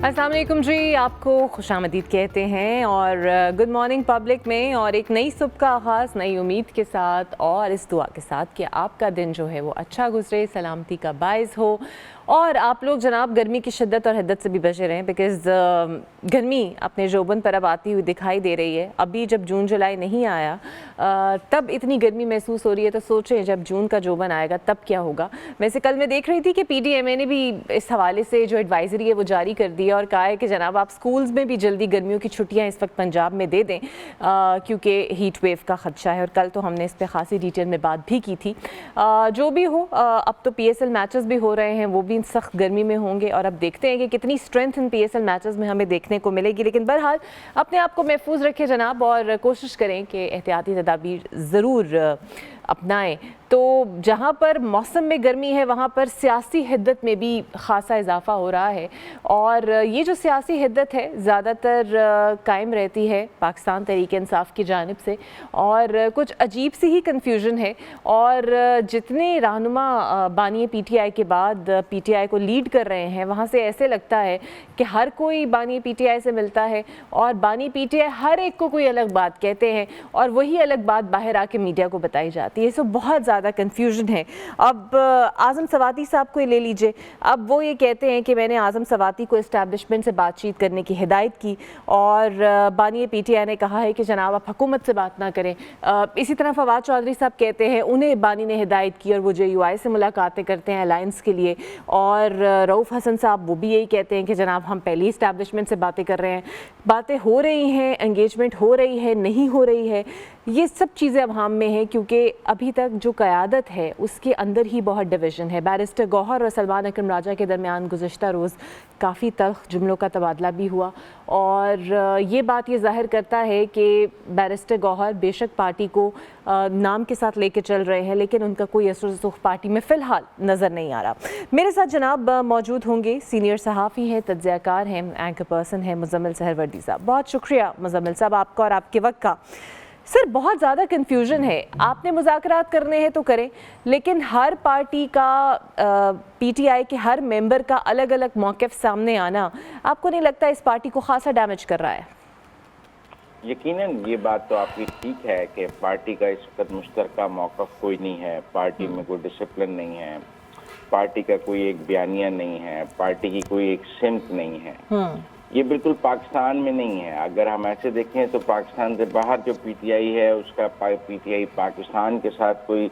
अस्सलाम वालेकुम जी, आपको खुशामदीद कहते हैं और गुड मॉर्निंग पब्लिक में। और एक नई सुबह का आगाज़ नई उम्मीद के साथ और इस दुआ के साथ कि आपका दिन जो है वो अच्छा गुजरे, सलामती का बाइस हो और आप लोग जनाब गर्मी की शिद्दत और हिद्दत से भी बचे रहें। बिकॉज़ गर्मी अपने जोबन पर अब आती हुई दिखाई दे रही है। अभी जब जून जुलाई नहीं आया तब इतनी गर्मी महसूस हो रही है, तो सोचें जब जून का जोबन आएगा तब क्या होगा। वैसे कल मैं देख रही थी कि PDMA ने भी इस हवाले से जो एडवाइजरी है वो जारी कर दी है और कहा है कि जनाब आप स्कूल्स में भी जल्दी गर्मियों की छुट्टियां इस वक्त पंजाब में दे दें, क्योंकि हीट वेव का खदशा है। और कल तो हमने इस पर खासी डिटेल में बात भी की थी। जो भी हो, अब तो PSL मैचेस भी हो रहे हैं, वो भी सख्त गर्मी में होंगे और अब देखते हैं कि कितनी स्ट्रेंथ इन PSL मैचेस में हमें देखने को मिलेगी। लेकिन बहरहाल अपने आप को महफूज रखें जनाब और कोशिश करें कि एहतियाती तदाबीर ज़रूर अपनाएं। तो जहाँ पर मौसम में गर्मी है वहाँ पर सियासी हिद्दत में भी ख़ासा इजाफा हो रहा है और ये जो सियासी हिद्दत है ज़्यादातर कायम रहती है पाकिस्तान तहरीक इंसाफ की जानिब से और कुछ अजीब सी ही कन्फ्यूजन है। और जितने रहनुमा बानी PTI के बाद PTI को लीड कर रहे हैं वहाँ से ऐसे लगता है कि हर कोई बानी PTI से मिलता है और बानी PTI हर एक को कोई अलग बात कहते हैं और वही अलग बात बाहर आके मीडिया को बताई जाती है। सो बहुत ज़्यादा कन्फ्यूजन है। अब आज़म सवाती साहब को ले लीजिए, अब वो ये कहते हैं कि मैंने आज़म सवाती को इस्टेब्लिशमेंट से बातचीत करने की हिदायत की और बानी PTI ने कहा है कि जनाब आप हुकूमत से बात ना करें। इसी तरह फवाद चौधरी साहब कहते हैं उन्हें बानी ने हिदायत की और वो JUI से मुलाकातें करते हैं अलायंस के लिए। और रऊफ़ हसन साहब वो भी यही कहते हैं कि जनाब हम पहली इस्टेब्लिशमेंट से बातें कर रहे हैं, बातें हो रही हैं, एंगेजमेंट हो रही है, नहीं हो रही है, ये सब चीज़ें अब हम में हैं क्योंकि अभी तक जो क़यादत है उसके अंदर ही बहुत डिवीज़न है। बैरिस्टर गौहर और सलमान अकरम राजा के दरमियान गुज़श्ता रोज़ काफ़ी तल्ख़ जुमलों का तबादला भी हुआ और ये बात ये ज़ाहिर करता है कि बैरिस्टर गौहर बेशक पार्टी को नाम के साथ लेके चल रहे हैं लेकिन उनका कोई असर रसूख पार्टी में फ़िलहाल नज़र नहीं आ रहा। मेरे साथ जनाब मौजूद होंगे सीनियर सहाफ़ी हैं, तज्ज़ियाकार हैं, एंकर पर्सन हैं मुज़म्मिल सहरवर्दी साहब। बहुत शुक्रिया मुज़म्मिल साहब आपका और आपके वक्त का। सर बहुत ज़्यादा कन्फ्यूजन है, आपने मुज़ाकरात करने हैं तो करें, लेकिन हर पार्टी का PTI के हर मेंबर का अलग अलग मौक़िफ़ सामने आना आपको नहीं लगता इस पार्टी को खासा डैमेज कर रहा है? यकीनन ये बात तो आपकी ठीक है कि पार्टी का इस वक्त मुश्तरका मौक़िफ़ कोई नहीं है, पार्टी में कोई डिसिप्लिन नहीं है, पार्टी का कोई एक बयानिया नहीं है, पार्टी की कोई एक सिमत नहीं है। ये बिल्कुल पाकिस्तान में नहीं है। अगर हम ऐसे देखें तो पाकिस्तान से बाहर जो PTI है उसका PTI पाकिस्तान के साथ कोई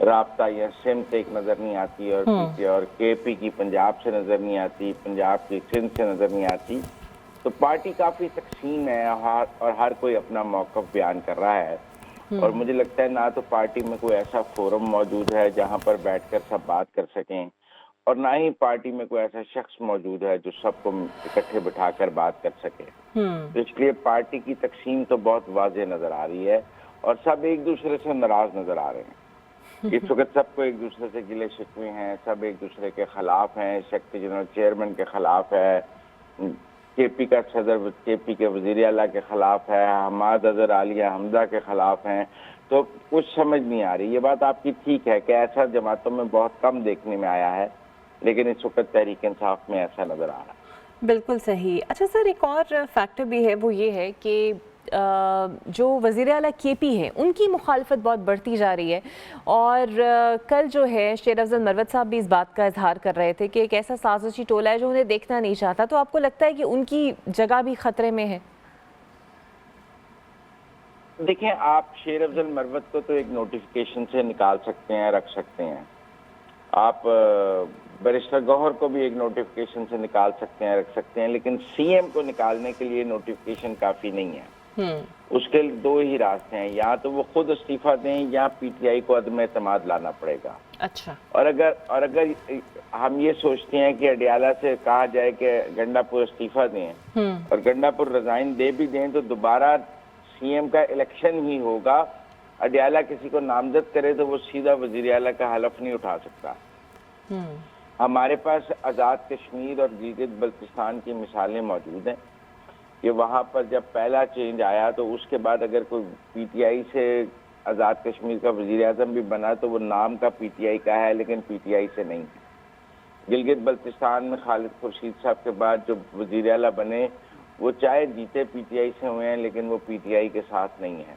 राब्ता या सिमत एक नज़र नहीं आती और PTI और KP की पंजाब से नज़र नहीं आती, पंजाब की सिंध से नज़र नहीं आती। तो पार्टी काफ़ी तकसीम है और हर कोई अपना मौक़िफ़ बयान कर रहा है और मुझे लगता है ना तो पार्टी में कोई ऐसा फोरम मौजूद है जहाँ पर बैठकर सब बात कर सकें और ना ही पार्टी में कोई ऐसा शख्स मौजूद है जो सबको इकट्ठे बिठाकर बात कर सके। तो इसलिए पार्टी की तकसीम तो बहुत वाज़ेह नजर आ रही है और सब एक दूसरे से नाराज नजर आ रहे हैं। इस वक्त सबको एक दूसरे से गिले शिकवे हैं, सब एक दूसरे के खिलाफ हैं। सेक्रेटरी जनरल चेयरमैन के खिलाफ है, KP का सदर KP के वज़ीर आला के खिलाफ है, हमाद अजहर आलिया हमदा के खिलाफ हैं। तो कुछ समझ नहीं आ रही। ये बात आपकी ठीक है कि ऐसा जमातों में बहुत कम देखने में आया है, लेकिन इस वक्त तहरीक इंसाफ में ऐसा नज़र आ रहा है। बिल्कुल सही। अच्छा सर, एक और फैक्टर भी है, वो ये है कि जो वज़ीर आला KP हैं उनकी मुखालफत बहुत बढ़ती जा रही है और कल जो है शेर अफजल मरवत साहब भी इस बात का इजहार कर रहे थे कि एक ऐसा साजिशी टोला है जो उन्हें देखना नहीं चाहता। तो आपको लगता है कि उनकी जगह भी ख़तरे में है? देखिए, आप शेर अफजल मरवत को तो एक नोटिफिकेशन से निकाल सकते हैं, रख सकते हैं। आप बैरिस्टर गौहर को भी एक नोटिफिकेशन से निकाल सकते हैं, रख सकते हैं, लेकिन CM को निकालने के लिए नोटिफिकेशन काफ़ी नहीं है। उसके दो ही रास्ते हैं, या तो वो खुद इस्तीफा दें या PTI को अदम एतमाद लाना पड़ेगा। अच्छा। और अगर हम ये सोचते हैं कि अडियाला से कहा जाए कि गंडापुर इस्तीफा दें और गंडापुर रिजाइन दे भी दें तो दोबारा CM का इलेक्शन ही होगा। अडियाला किसी को नामजद करे तो वो सीधा वज़ीर आला का हलफ नहीं उठा सकता। हमारे पास आज़ाद कश्मीर और गिलगित बल्तिस्तान की मिसालें मौजूद हैं कि वहाँ पर जब पहला चेंज आया तो उसके बाद अगर कोई PTI से आज़ाद कश्मीर का वज़ीर आज़म भी बना तो वो नाम का PTI का है लेकिन PTI से नहीं है। गिलगित बल्तिस्तान में खालिद खुर्शीद साहब के बाद जो वजीर आला बने वो चाहे जीते पीटीआई से हुए हैं, लेकिन वो पीटीआई के साथ नहीं है।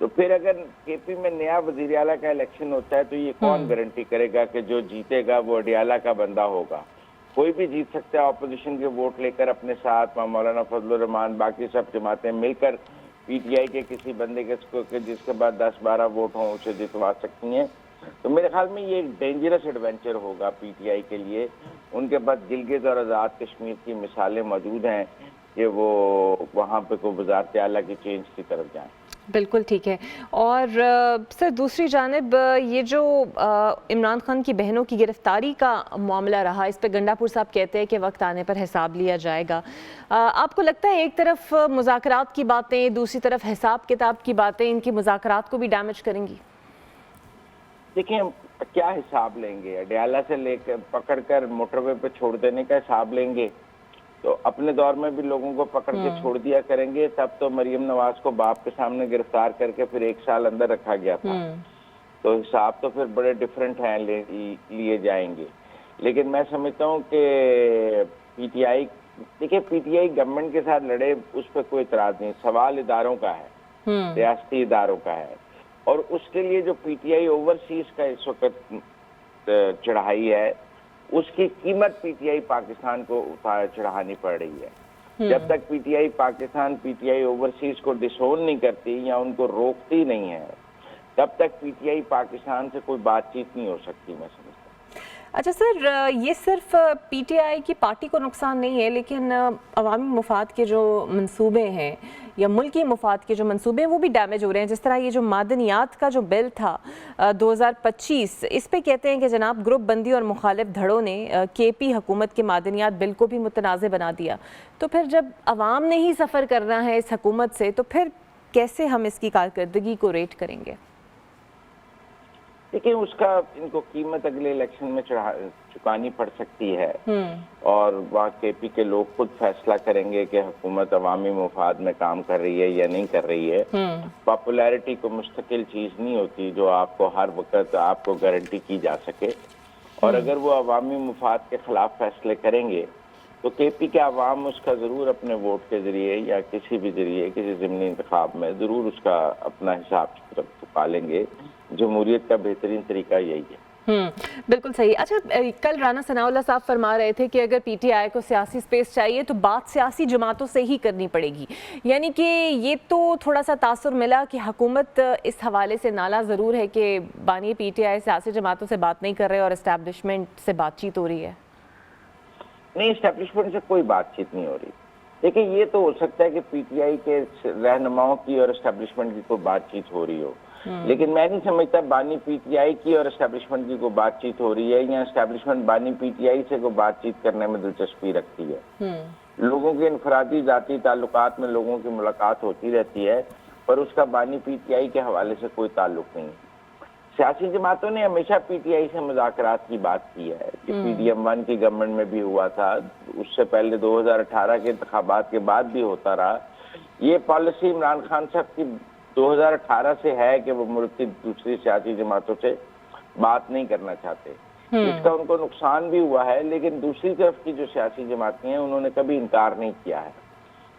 तो फिर अगर केपी में नया वजीर आला का इलेक्शन होता है तो ये कौन गारंटी करेगा कि जो जीतेगा वो अडियाला का बंदा होगा? कोई भी जीत सकता है ऑपोजिशन के वोट लेकर अपने साथ, मौलाना फजलुर रहमान बाकी सब जमातें मिलकर पीटीआई के किसी बंदे के जिसके बाद 10-12 वोट हों उसे जितवा सकती हैं। तो मेरे ख्याल में ये एक डेंजरस एडवेंचर होगा पीटीआई के लिए। उनके पास गिलगित और आज़ाद कश्मीर की मिसालें मौजूद हैं कि वो वहाँ पे को वज़ारत आला की चेंज की तरफ जाएं। बिल्कुल ठीक है। और सर दूसरी जानिब ये जो इमरान खान की बहनों की गिरफ्तारी का मामला रहा, इस पे गंडापुर साहब कहते हैं कि वक्त आने पर हिसाब लिया जाएगा। आपको लगता है एक तरफ मुज़ाकरात की बातें, दूसरी तरफ हिसाब किताब की बातें इनकी मुज़ाकरात को भी डैमेज करेंगी? देखिए क्या हिसाब लेंगे? अडियाला से लेकर पकड़कर मोटरवे पे छोड़ देने का हिसाब लेंगे तो अपने दौर में भी लोगों को पकड़ के छोड़ दिया करेंगे। तब तो मरियम नवाज को बाप के सामने गिरफ्तार करके फिर 1 साल अंदर रखा गया था। तो हिसाब तो फिर बड़े डिफरेंट हैं, लिए जाएंगे। लेकिन मैं समझता हूँ कि पीटीआई, देखिए पीटीआई गवर्नमेंट के साथ लड़े उस पर कोई इतराज नहीं, सवाल इदारों का है, रियासती इदारों का है। और उसके लिए जो पीटीआई ओवरसीज का इस वक्त चढ़ाई है उसकी कीमत पीटीआई पाकिस्तान को चढ़ानी पड़ रही है। जब तक पीटीआई पाकिस्तान पीटीआई ओवरसीज को डिसोन नहीं करती या उनको रोकती नहीं है तब तक पीटीआई पाकिस्तान से कोई बातचीत नहीं हो सकती, मैं समझता हूँ। अच्छा सर, ये सिर्फ पीटीआई की पार्टी को नुकसान नहीं है, लेकिन अवामी मुफाद के जो मंसूबे हैं या मुल्की मुफाद के जो मंसूबे हैं वो भी डैमेज हो रहे हैं। जिस तरह ये जो मादनियात का जो बिल था 2025, इस पे कहते हैं कि जनाब ग्रुप बंदी और मुखालिफ धड़ों ने केपी हुकूमत के मादनियात बिल को भी मुतनाज़ बना दिया। तो फिर जब अवाम ने ही सफ़र करना है इस हुकूमत से तो फिर कैसे हम इसकी कारकर्दगी को रेट करेंगे? देखिए उसका इनको कीमत अगले इलेक्शन में चुकानी पड़ सकती है और वहाँ केपी के लोग खुद फैसला करेंगे कि हुकूमत अवामी मुफाद में काम कर रही है या नहीं कर रही है। पॉपुलैरिटी को मुस्तकिल चीज नहीं होती जो आपको हर वक्त आपको गारंटी की जा सके। और अगर वो अवामी मुफाद के खिलाफ फैसले करेंगे तो केपी के अवाम उसका जरूर अपने वोट के जरिए या किसी भी जरिए किसी ज़िमनी इंतखाब में जरूर उसका अपना हिसाब चुका लेंगे। जमहूरियत का बेहतरीन तरीका यही है। बिल्कुल सही। अच्छा, कल राना सनाउल्लाह साहब फरमा रहे थे कि अगर पीटीआई को सियासी स्पेस चाहिए तो बात सियासी जमातों से ही करनी पड़ेगी। यानी कि ये तो थोड़ा सा तासुर मिला कि हुकूमत इस हवाले से नाला ज़रूर है कि बानी पीटीआई सियासी जमातों से बात नहीं कर रहे और इस्टेब्लिशमेंट से बातचीत हो रही है। नहीं, इस्टेब्लिशमेंट से कोई बातचीत नहीं हो रही। देखिए ये तो हो सकता है कि पीटीआई के रहनुमाओं की और इस्टेब्लिशमेंट की कोई बातचीत हो रही हो, लेकिन मैं नहीं समझता बानी पीटीआई की और इस्टेब्लिशमेंट की कोई बातचीत हो रही है या इस्टेब्लिशमेंट बानी पीटीआई से कोई बातचीत करने में दिलचस्पी रखती है। लोगों के इनफरादी जाती ताल्लुकात में लोगों की मुलाकात होती रहती है पर उसका बानी पीटीआई के हवाले से कोई ताल्लुक नहीं है। सियासी जमातों ने हमेशा पीटीआई से मुज़ाकरात की बात की है कि PDM-1 की गवर्नमेंट में भी हुआ था, उससे पहले 2018 के इंतखाबात के बाद भी होता रहा। ये पॉलिसी इमरान खान साहब की 2018 से है कि वो मुल्क की दूसरी सियासी जमातों से बात नहीं करना चाहते। इसका उनको नुकसान भी हुआ है, लेकिन दूसरी तरफ की जो सियासी जमातें हैं उन्होंने कभी इनकार नहीं किया है।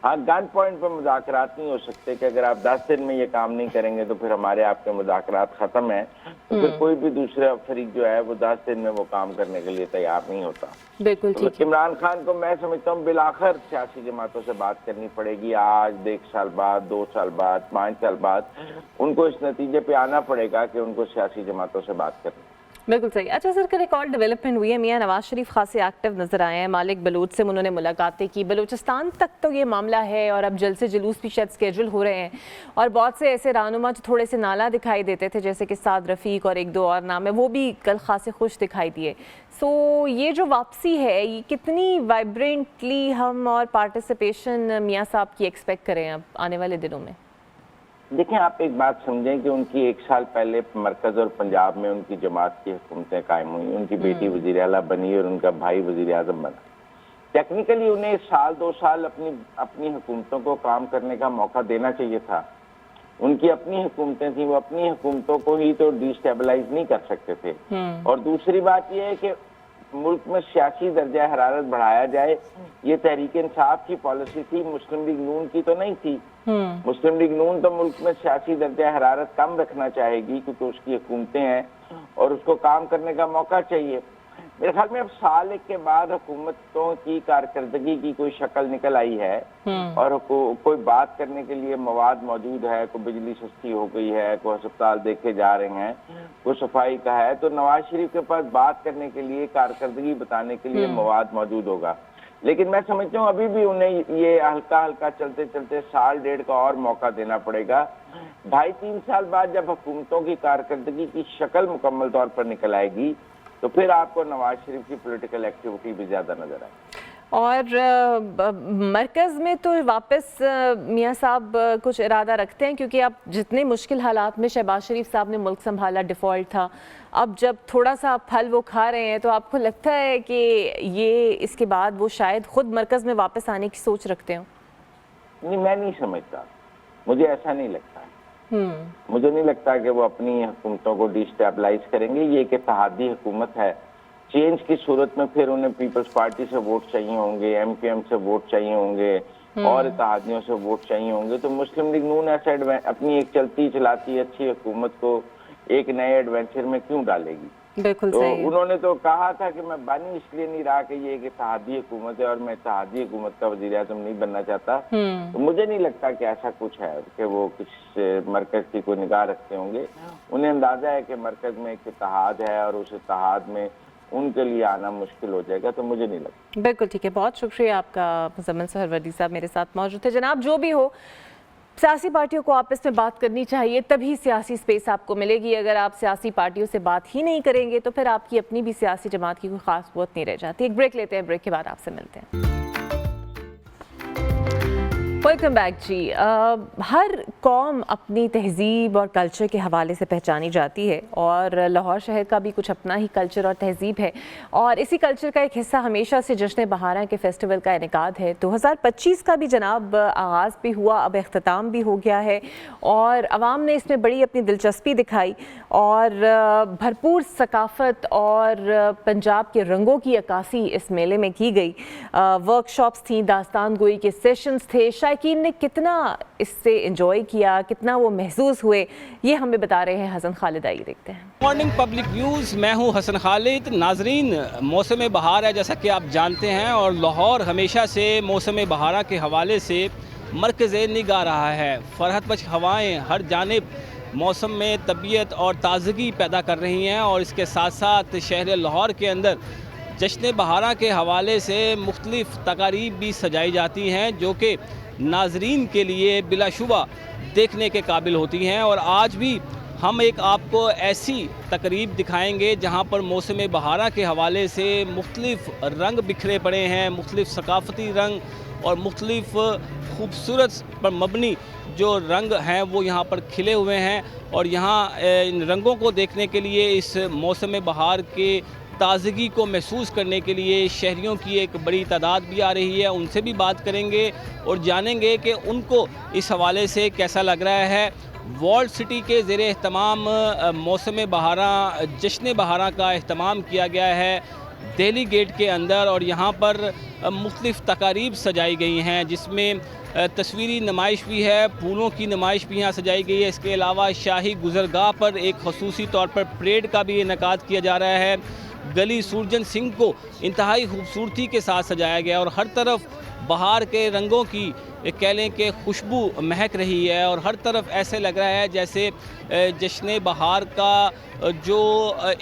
हाँ, गन पॉइंट पर मुज़ाकरात नहीं हो सकते कि अगर आप 10 दिन में ये काम नहीं करेंगे तो फिर हमारे आपके मुज़ाकरात खत्म है, तो फिर कोई भी दूसरा फरीक जो है वो 10 दिन में वो काम करने के लिए तैयार नहीं होता। बिल्कुल ठीक है। इमरान खान को मैं समझता हूँ बिलाखिर सियासी जमातों से बात करनी पड़ेगी। आज 1 साल बाद, 2 साल बाद, 5 साल बाद उनको इस नतीजे पे आना पड़ेगा कि उनको सियासी जमातों से बात करनी। बिल्कुल सही। अच्छा सर, कल एक और डेवलपमेंट हुई है। मियां नवाज शरीफ खासे एक्टिव नजर आए हैं। मालिक बलूच से उन्होंने मुलाकातें की। बलूचिस्तान तक तो ये मामला है और अब जल्द से जुलूस भी शायद स्केड्यूल हो रहे हैं और बहुत से ऐसे रहनुमा जो थोड़े से नाला दिखाई देते थे जैसे कि साद रफ़ीक और 1-2 और नाम है, वो भी कल खासे खुश दिखाई दिए। सो ये जो वापसी है ये कितनी वाइब्रेंटली हम और पार्टिसिपेशन मियाँ साहब की एक्सपेक्ट करें अब आने वाले दिनों में? देखिए आप एक बात समझें कि उनकी 1 साल पहले मरकज और पंजाब में उनकी जमात की हुकूमतें कायम हुई, उनकी बेटी वजीर आला बनी और उनका भाई वजीर आज़म बना। टेक्निकली उन्हें 1 साल 2 साल अपनी हुकूमतों को काम करने का मौका देना चाहिए था। उनकी अपनी हुकूमतें थी, वो अपनी हुकूमतों को ही तो डिस्टेबलाइज नहीं कर सकते थे। और दूसरी बात यह है कि मुल्क में सियासी दर्जा हरारत बढ़ाया जाए, ये तहरीक इंसाफ की पॉलिसी थी, मुस्लिम लीग नून की तो नहीं थी। मुस्लिम लीग नून तो मुल्क में सियासी दर्जा हरारत कम रखना चाहेगी क्योंकि उसकी हुकूमतें हैं और उसको काम करने का मौका चाहिए। मेरे ख्याल में अब साल एक के बाद हुकूमतों की कारकर्दगी की कोई शक्ल निकल आई है और कोई बात करने के लिए मवाद मौजूद है, कोई बिजली सस्ती हो गई है, कोई अस्पताल देखे जा रहे हैं, कोई सफाई का है, तो नवाज शरीफ के पास बात करने के लिए, कारकर्दगी बताने के लिए मवाद मौजूद होगा। लेकिन मैं समझता हूँ अभी भी उन्हें ये हल्का हल्का चलते चलते साल डेढ़ का और मौका देना पड़ेगा। 2.5-3 साल बाद जब हुकूमतों की कारकर्दगी की शक्ल मुकम्मल तौर पर निकल आएगी तो फिर आपको नवाज शरीफ की पॉलिटिकल एक्टिविटी भी ज़्यादा नजर आए। और मरकज़ में तो वापस मियाँ साहब कुछ इरादा रखते हैं, क्योंकि अब जितने मुश्किल हालात में शहबाज शरीफ साहब ने मुल्क संभाला, डिफ़ॉल्ट था, अब जब थोड़ा सा फल वो खा रहे हैं तो आपको लगता है कि ये इसके बाद वो शायद खुद मरकज़ में वापस आने की सोच रखते हो? नहीं, मैं नहीं समझता, मुझे ऐसा नहीं लगता। मुझे नहीं लगता कि वो अपनी हुकूमतों को डिस्टेबलाइज करेंगे। ये एक इत्तेहादी हुकूमत है, चेंज की सूरत में फिर उन्हें पीपल्स पार्टी से वोट चाहिए होंगे, MQM से वोट चाहिए होंगे और इत्तेहादियों से वोट चाहिए होंगे। तो मुस्लिम लीग नून ऐसे अपनी एक चलती चलाती अच्छी हुकूमत को एक नए एडवेंचर में क्यों डालेगी? बिल्कुल तो सही। उन्होंने तो कहा था कि मैं बानी इसलिए नहीं रहा कि ये एक इत्तेहादी हुकूमत है और मैं इत्तेहादी हुकूमत का वज़ीर-ए-आज़म नहीं बनना चाहता। तो मुझे नहीं लगता कि ऐसा कुछ है कि वो कुछ मरकज की कोई निगाह रखते होंगे। उन्हें अंदाजा है कि मरकज में एक इत्तेहाद है और उस इत्तेहाद में उनके लिए आना मुश्किल हो जाएगा, तो मुझे नहीं लगता। बिल्कुल ठीक है, बहुत शुक्रिया आपका मुज़म्मिल सहरवर्दी साहब मेरे साथ मौजूद थे। जनाब, जो भी हो, सियासी पार्टियों को आपस में बात करनी चाहिए, तभी सियासी स्पेस आपको मिलेगी। अगर आप सियासी पार्टियों से बात ही नहीं करेंगे तो फिर आपकी अपनी भी सियासी जमात की कोई ख़ास क़ुव्वत नहीं रह जाती। एक ब्रेक लेते हैं, ब्रेक के बाद आपसे मिलते हैं। वेलकम बैक जी। हर कौम अपनी तहज़ीब और कल्चर के हवाले से पहचानी जाती है और लाहौर शहर का भी कुछ अपना ही कल्चर और तहज़ीब है, और इसी कल्चर का एक हिस्सा हमेशा से जश्न बहारा के फेस्टिवल का इनेकाद है। 2025 का भी जनाब आगाज़ भी हुआ, अब अख्ताम भी हो गया है और आवाम ने इसमें बड़ी अपनी दिलचस्पी दिखाई और भरपूर सकाफ़त और पंजाब के रंगों की अक्कासी इस मेले में की गई। वर्कशॉप्स थी, दास्तान गोई के सेशंस थे। शायकीन ने कितना इससे एंजॉय किया, कितना वो महसूस हुए, ये हमें बता रहे हैं हसन खालिद। आइए देखते हैं। मॉर्निंग पब्लिक न्यूज़, मैं हूं हसन खालिद। नाजरीन, मौसम बहार है जैसा कि आप जानते हैं, और लाहौर हमेशा से मौसम बहार के हवाले से मरकज़ निगाह रहा है। फरहत बख्श हवाएँ हर जानिब मौसम में तबीयत और ताज़गी पैदा कर रही हैं और इसके साथ साथ शहर लाहौर के अंदर जश्न बहारा के हवाले से मुख्तलिफ़ तकारीब भी सजाई जाती हैं जो कि नाजरीन के लिए बिलाशुबा देखने के काबिल होती हैं। और आज भी हम एक आपको ऐसी तकरीब दिखाएंगे जहां पर मौसम बहारा के हवाले से मुख्तलिफ़ रंग बिखरे पड़े हैं, मुख्तलिफ़ सकाफ़ती रंग और मुख्तलिफ़ खूबसूरत पर मबनी जो रंग हैं वो यहाँ पर खिले हुए हैं। और यहाँ इन रंगों को देखने के लिए, इस मौसम बहार के ताज़गी को महसूस करने के लिए शहरियों की एक बड़ी तादाद भी आ रही है। उनसे भी बात करेंगे और जानेंगे कि उनको इस हवाले से कैसा लग रहा है। वर्ल्ड सिटी के ज़ेरे एहतमाम मौसम बहारा जश्न बहारा का एहतमाम किया गया है दिल्ली गेट के अंदर, और यहाँ पर मुख्तलिफ़ तकारीब सजाई गई हैं जिसमें तस्वीरी नुमाइश भी है, फूलों की नुमाइश भी यहाँ सजाई गई है। इसके अलावा शाही गुज़रगाह पर एक खसूसी तौर पर परेड का भी इनेकाद किया जा रहा है। गली सूरजन सिंह को इंतहाई खूबसूरती के साथ सजाया गया और हर तरफ बहार के रंगों की कह लें कि खुशबू महक रही है और हर तरफ ऐसे लग रहा है जैसे जश्न बहार का जो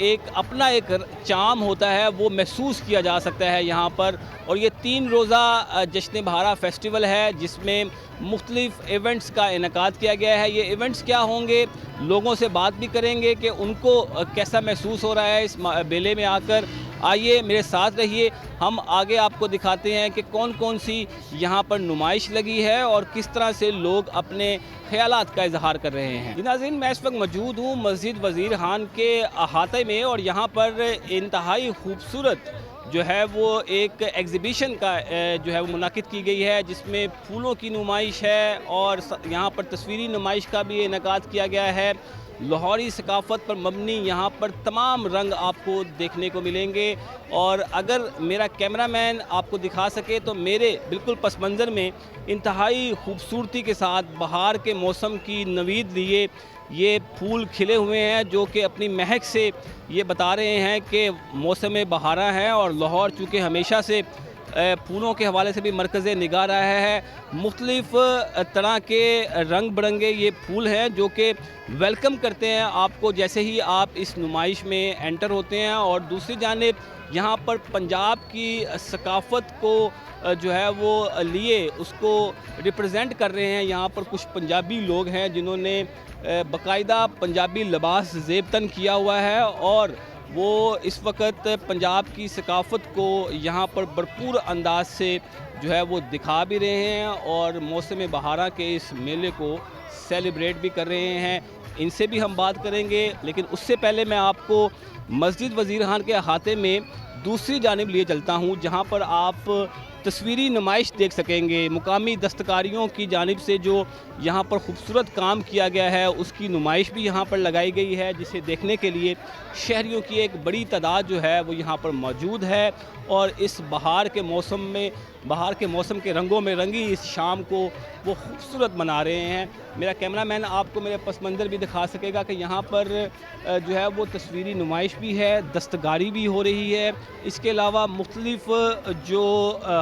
एक अपना एक चाम होता है वो महसूस किया जा सकता है यहाँ पर। और ये 3 रोज़ा जश्न बहारा फेस्टिवल है जिसमें मुख्तलिफ़ इवेंट्स का इनेकाद किया गया है। ये इवेंट्स क्या होंगे, लोगों से बात भी करेंगे कि उनको कैसा महसूस हो रहा है इस मेले में आकर। आइए मेरे साथ रहिए, हम आगे आपको दिखाते हैं कि कौन कौन सी यहाँ पर नुमाइश लगी है और किस तरह से लोग अपने ख्यालात का इजहार कर रहे हैं। नाज़रीन, मैं इस वक्त मौजूद हूँ मस्जिद वज़ीर खान के अहाते में और यहाँ पर इंतहाई खूबसूरत जो है वो एक एग्ज़िबिशन का जो है वो मुनाकिद की गई है जिसमें फूलों की नुमाइश है और यहाँ पर तस्वीरी नुमाइश का भी इनेकाद किया गया है। लाहौरी सकाफ़त पर मबनी यहाँ पर तमाम रंग आपको देखने को मिलेंगे। और अगर मेरा कैमरामैन आपको दिखा सके तो मेरे बिल्कुल पस मंज़र में इंतहाई खूबसूरती के साथ बहार के मौसम की नवीद लिए ये फूल खिले हुए हैं, जो कि अपनी महक से ये बता रहे हैं कि मौसम बहारा है। और लाहौर चूँकि हमेशा से फूलों के हवाले से भी मरकज़ निगाह रहा है। मुख्तलिफ़ तरह के रंग बिरंगे ये फूल हैं जो कि वेलकम करते हैं आपको जैसे ही आप इस नुमाइश में एंटर होते हैं। और दूसरी जानिब यहाँ पर पंजाब की सकाफ़त को जो है वो लिए उसको रिप्रेजेंट कर रहे हैं। यहाँ पर कुछ पंजाबी लोग हैं जिन्होंने बाकायदा पंजाबी लिबास ज़ेब तन किया हुआ है और वो इस वक्त पंजाब की सकाफ़त को यहाँ पर भरपूर अंदाज से जो है वो दिखा भी रहे हैं और मौसम बहारा के इस मेले को सेलिब्रेट भी कर रहे हैं। इनसे भी हम बात करेंगे, लेकिन उससे पहले मैं आपको मस्जिद वज़ीर खान के अहाते में दूसरी जानिब लिए चलता हूँ, जहाँ पर आप तस्वीरी नुमाइश देख सकेंगे। मुकामी दस्तकारियों की जानिब से जो यहाँ पर खूबसूरत काम किया गया है उसकी नुमाइश भी यहाँ पर लगाई गई है, जिसे देखने के लिए शहरियों की एक बड़ी तादाद जो है वो यहाँ पर मौजूद है। और इस बहार के मौसम के रंगों में रंगी इस शाम को वो खूबसूरत मना रहे हैं। मेरा कैमरामैन आपको मेरे पस मंज़र भी दिखा सकेगा कि यहाँ पर जो है वो तस्वीरी नुमाइश भी है, दस्तकारी भी हो रही है। इसके अलावा मुख्तलिफ़ जो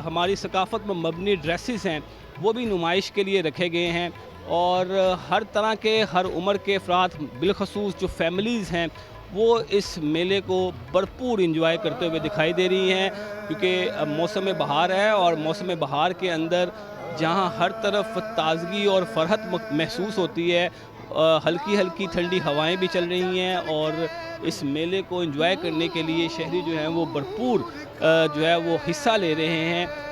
हमारी सकाफ़त में मबनी ड्रेसेस हैं वो भी नुमाइश के लिए रखे गए हैं। और हर तरह के हर उम्र के अफराद, बिलखसूस जो फैमिलीज़ हैं, वो इस मेले को भरपूर इंजॉय करते हुए दिखाई दे रही हैं, क्योंकि मौसम बहार है। और मौसम बहार के अंदर जहाँ हर तरफ ताज़गी और फरहत महसूस होती है, हल्की हल्की ठंडी हवाएं भी चल रही हैं और इस मेले को एंजॉय करने के लिए शहरी जो हैं वो भरपूर जो है वो हिस्सा ले रहे हैं।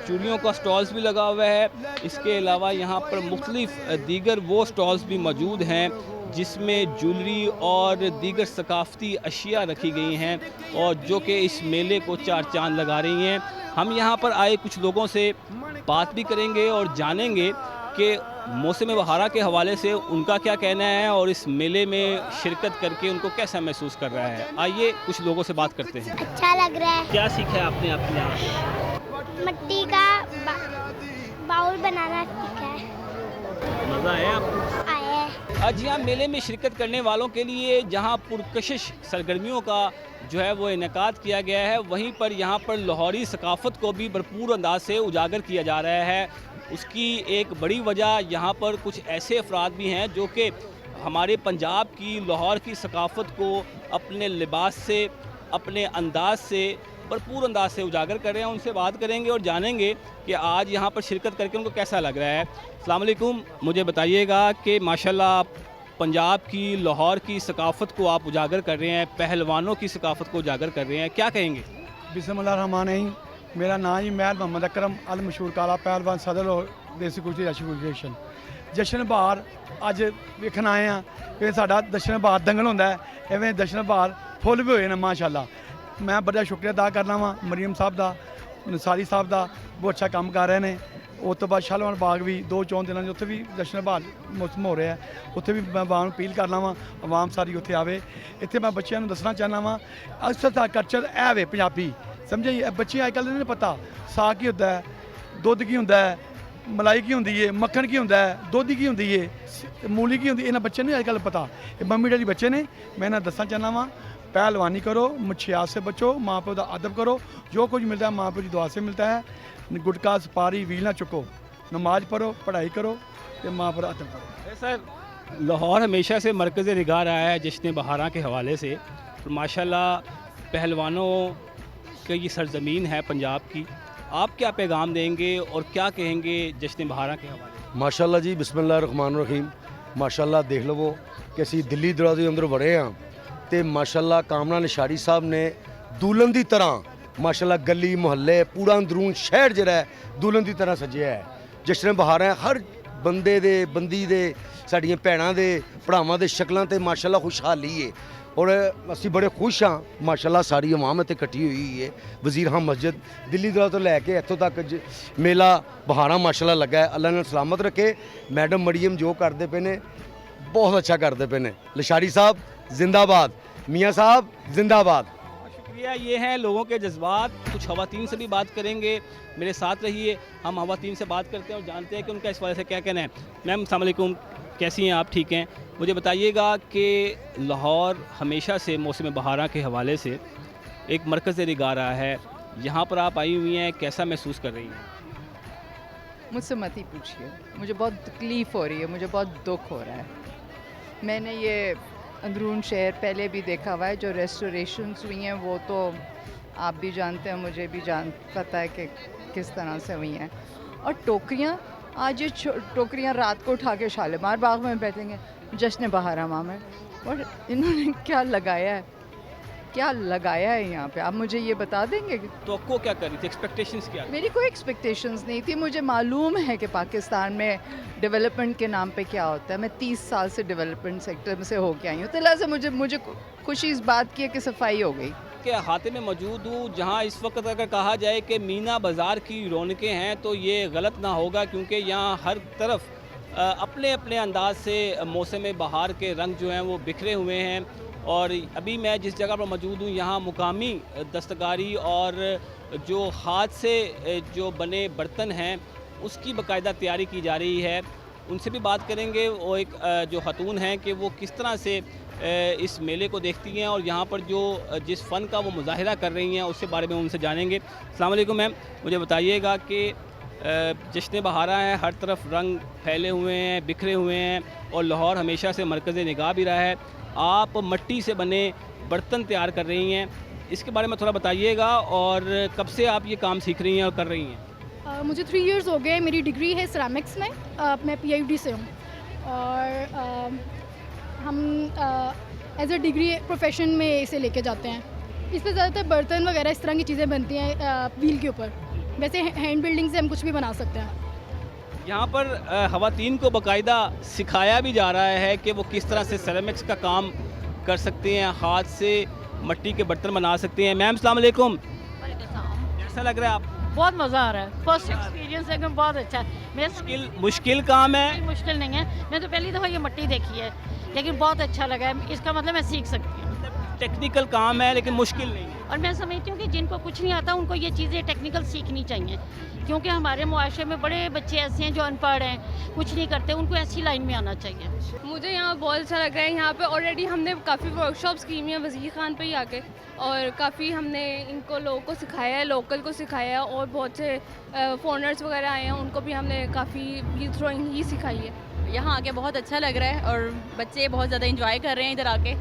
चूड़ियों का स्टॉल्स भी लगा हुआ है। इसके अलावा यहाँ पर मुख्तलिफ़ दीगर वो स्टॉल्स भी मौजूद हैं जिसमें ज्वेलरी और दीगर सकाफ़ती अशिया रखी गई हैं और जो कि इस मेले को चार चांद लगा रही हैं। हम यहाँ पर आए कुछ लोगों से बात भी करेंगे और जानेंगे कि मौसम बहारा के हवाले से उनका क्या कहना है और इस मेले में शिरकत करके उनको कैसा महसूस कर रहा है। आइए कुछ लोगों से बात करते हैं। अच्छा लग रहा है। क्या सीखा है आपने अपने यहाँ? मिट्टी का बाउल बनाना सीखा है। मज़ा आया आपको? आया है। आज यहाँ मेले में शिरकत करने वालों के लिए जहाँ पुरकशिश सरगर्मियों का जो है वो इनेकाद किया गया है, वहीं पर यहाँ पर लाहौरी सकाफ़त को भी भरपूर अंदाज से उजागर किया जा रहा है। उसकी एक बड़ी वजह यहाँ पर कुछ ऐसे अफराद भी हैं जो कि हमारे पंजाब की लाहौर की सकाफ़त को अपने लिबास से, अपने अंदाज से भरपूर अंदाज से उजागर कर रहे हैं। उनसे बात करेंगे और जानेंगे कि आज यहाँ पर शिरकत करके उनको कैसा लग रहा है। अस्सलाम वालेकुम, मुझे बताइएगा कि माशाल्लाह आप पंजाब की लाहौर की सकाफ़त को आप उजागर कर रहे हैं, पहलवानों की सकाफ़त को उजागर कर रहे हैं, क्या कहेंगे? बिस्मिल्लाहिर्रहमानिर्रहीम। मेरा नाम ही महल मोहम्मद अकरम अल मशहूर काला पहलवान सदर देसी कुश्ती एसोसिएशन। जश्न बहार अज वेखन आए हैं कि साडा जश्न बहार दंगल होंदा है, इवें जश्न बहार फुल भी होए ने माशाल्लाह। मैं बड़ा शुक्रिया अदा करना वा मरीम साहब का, नसारी साहब का, बहुत अच्छा काम कर रहे हैं। उस तो बाद शालवान बाग भी 2-4 दिनों उत्थे भी जश्न बहार मौसम हो रहा है, उत्थे भी मैं आवाम अपील करना वा आवाम सारी उत्थे आवे। इत्थे मैं बच्चों दसना चाहना वा असल सा कल्चर है वे पंजाबी, समझे बच्चे अजकल नहीं पता साग की होंदा है, दुध की होंदा है, मलाई की होंदी है, मक्खन की होंदा है, दुध की होंदी है, मूली की होंदी है। इन्हें बच्चे नहीं अजकल पता, मम्मी डैडी बच्चे ने। मैं इन्हें दसना चाहना वा पहलवानी करो, मुछियात से बचो, माँ प्यो का अदब करो, जो कुछ मिलता है माँ प्यो की दुआ से मिलता है। गुटका सुपारी व्हील ना चुको, नमाज पढ़ो, पढ़ाई करो, तो माँ प्यो का अदब करो। सर, लाहौर हमेशा से मरकज़ निगाह रहा है जश्न बहारा के हवाले से, तो माशाल्लाह पहलवानों की ये सरजमीन है पंजाब की। आप क्या पैगाम देंगे और क्या कहेंगे जश्न बहारा के हवाले? माशाल्लाह जी, बिस्मिल्लाहिर्रहमानिर्रहीम। माशाल्लाह देख लवो कि असी दिल्ली दरवाजे अंदर वड़े हाँ तो माशाल्लाह कामना निशारी साहब ने दुल्हन की तरह माशाल्लाह गली मुहल्ले पूरा अंदरून शहर जिहड़ा है दुल्हन की तरह सजिया है। जश्न बहार है हर बंदे दे बंदी दे साड़ियाँ भैणां दे भरावां दे शक्लां ते माशाल्लाह खुशहाली है और असी बड़े खुश हाँ। माशाल्लाह सारी अवाम इत्थे इकट्ठी हुई है। वज़ीर खान मस्जिद दिल्ली दरा तो लैके इत्थों तक मेला बहारा माशाल्लाह लगा है। अल्लाह ने सलामत रखे। मैडम मरियम जो करते पे ने बहुत अच्छा करते पे ने। लशारी साहब जिंदाबाद, मियाँ साहब जिंदाबाद। शुक्रिया। ये हैं लोगों के जज्बात। कुछ खवातीन से भी बात करेंगे, मेरे साथ रहिए। हम खवातीन से बात करते हैं और जानते हैं कि उनका इस वाले से क्या कहना है। मैम अस्सलाम वालेकुम, कैसी हैं आप? ठीक हैं। मुझे बताइएगा कि लाहौर हमेशा से मौसम बहारा के हवाले से एक मरकज़ निगाह रहा है। यहाँ पर आप आई हुई हैं, कैसा महसूस कर रही हैं? मुझसे मत ही पूछिए, मुझे बहुत तकलीफ़ हो रही है, मुझे बहुत दुख हो रहा है। मैंने ये अंदरून शहर पहले भी देखा हुआ है, जो रेस्टोरेशंस हुई हैं वो तो आप भी जानते हैं, मुझे भी पता है कि किस तरह से हुई हैं। और टोकरियाँ, आज ये टोकरियाँ रात को उठा के शालीमार बाग में बैठेंगे जश्न बहारमा में, और इन्होंने क्या लगाया है, क्या लगाया है यहाँ पे, आप मुझे ये बता देंगे? तो आपको क्या करी थी, एक्सपेक्टेशंस क्या थी? मेरी कोई एक्सपेक्टेशंस नहीं थी। मुझे मालूम है कि पाकिस्तान में डेवलपमेंट के नाम पे क्या होता है। मैं 30 साल से डेवलपमेंट सेक्टर से होके आई हूँ, तो लिहाजा मुझे खुशी इस बात की है कि सफाई हो गई। के अहाते में मौजूद हूँ, जहाँ इस वक्त अगर कहा जाए कि मीना बाज़ार की रौनकें हैं तो ये गलत ना होगा, क्योंकि यहाँ हर तरफ अपने अपने अंदाज से मौसम बहार के रंग जो हैं वो बिखरे हुए हैं। और अभी मैं जिस जगह पर मौजूद हूँ, यहाँ मुकामी दस्तकारी और जो हाथ से जो बने बर्तन हैं उसकी बाकायदा तैयारी की जा रही है। उनसे भी बात करेंगे। वो एक जो खतून हैं कि वो किस तरह से इस मेले को देखती हैं और यहाँ पर जो जिस फ़न का वो मुजाहिरा कर रही हैं उसके बारे में उनसे जानेंगे। अस्सलाम वालेकुम मैम, मुझे बताइएगा कि जश्न बहारा है, हर तरफ रंग फैले हुए हैं, बिखरे हुए हैं और लाहौर हमेशा से मरकज़ निगाह भी रहा है। आप मिट्टी से बने बर्तन तैयार कर रही हैं, इसके बारे में थोड़ा बताइएगा और कब से आप ये काम सीख रही हैं और कर रही हैं? मुझे 3 इयर्स हो गए। मेरी डिग्री है सिरेमिक्स में। मैं PhD से हूँ और हम एज अ डिग्री प्रोफेशन में इसे लेके जाते हैं। इस पे ज़्यादातर बर्तन वगैरह इस तरह की चीज़ें बनती हैं व्हील के ऊपर। वैसे हैंड बिल्डिंग से हम कुछ भी बना सकते हैं। यहाँ पर खवातीन को बाकायदा सिखाया भी जा रहा है कि वो किस तरह से सेरेमिक्स का काम कर सकते हैं, हाथ से मिट्टी के बर्तन बना सकते हैं। मैम अस्सलाम वालेकुम, कैसा लग रहा है आपको? बहुत मज़ा आ रहा है। फर्स्ट एक्सपीरियंस एकदम बहुत अच्छा है। मुश्किल काम है? मुश्किल नहीं है, मैं तो पहली दफ़ा ये मिट्टी देखी है, लेकिन बहुत अच्छा लगा है। इसका मतलब मैं सीख सकती हूँ। टेक्निकल काम है लेकिन मुश्किल नहीं है। और मैं समझती हूँ कि जिनको कुछ नहीं आता उनको ये चीज़ें टेक्निकल सीखनी चाहिए, क्योंकि हमारे मुआशरे में बड़े बच्चे ऐसे हैं जो अनपढ़ हैं, कुछ नहीं करते, उनको ऐसी लाइन में आना चाहिए। मुझे यहाँ बहुत अच्छा लग रहा है। यहाँ पे ऑलरेडी हमने काफ़ी वर्कशॉप्स की हुई हैं वज़ीर ख़ान पे ही आके, और काफ़ी हमने इनको लोगों को सिखाया है, लोकल को सिखाया है, और बहुत से फॉरेनर्स वगैरह आए हैं, उनको भी हमने काफ़ी व्हील थ्रोइंग ही सिखाई है। यहाँ आके बहुत अच्छा लग रहा है और बच्चे बहुत ज़्यादा इंजॉय कर रहे हैं इधर आके,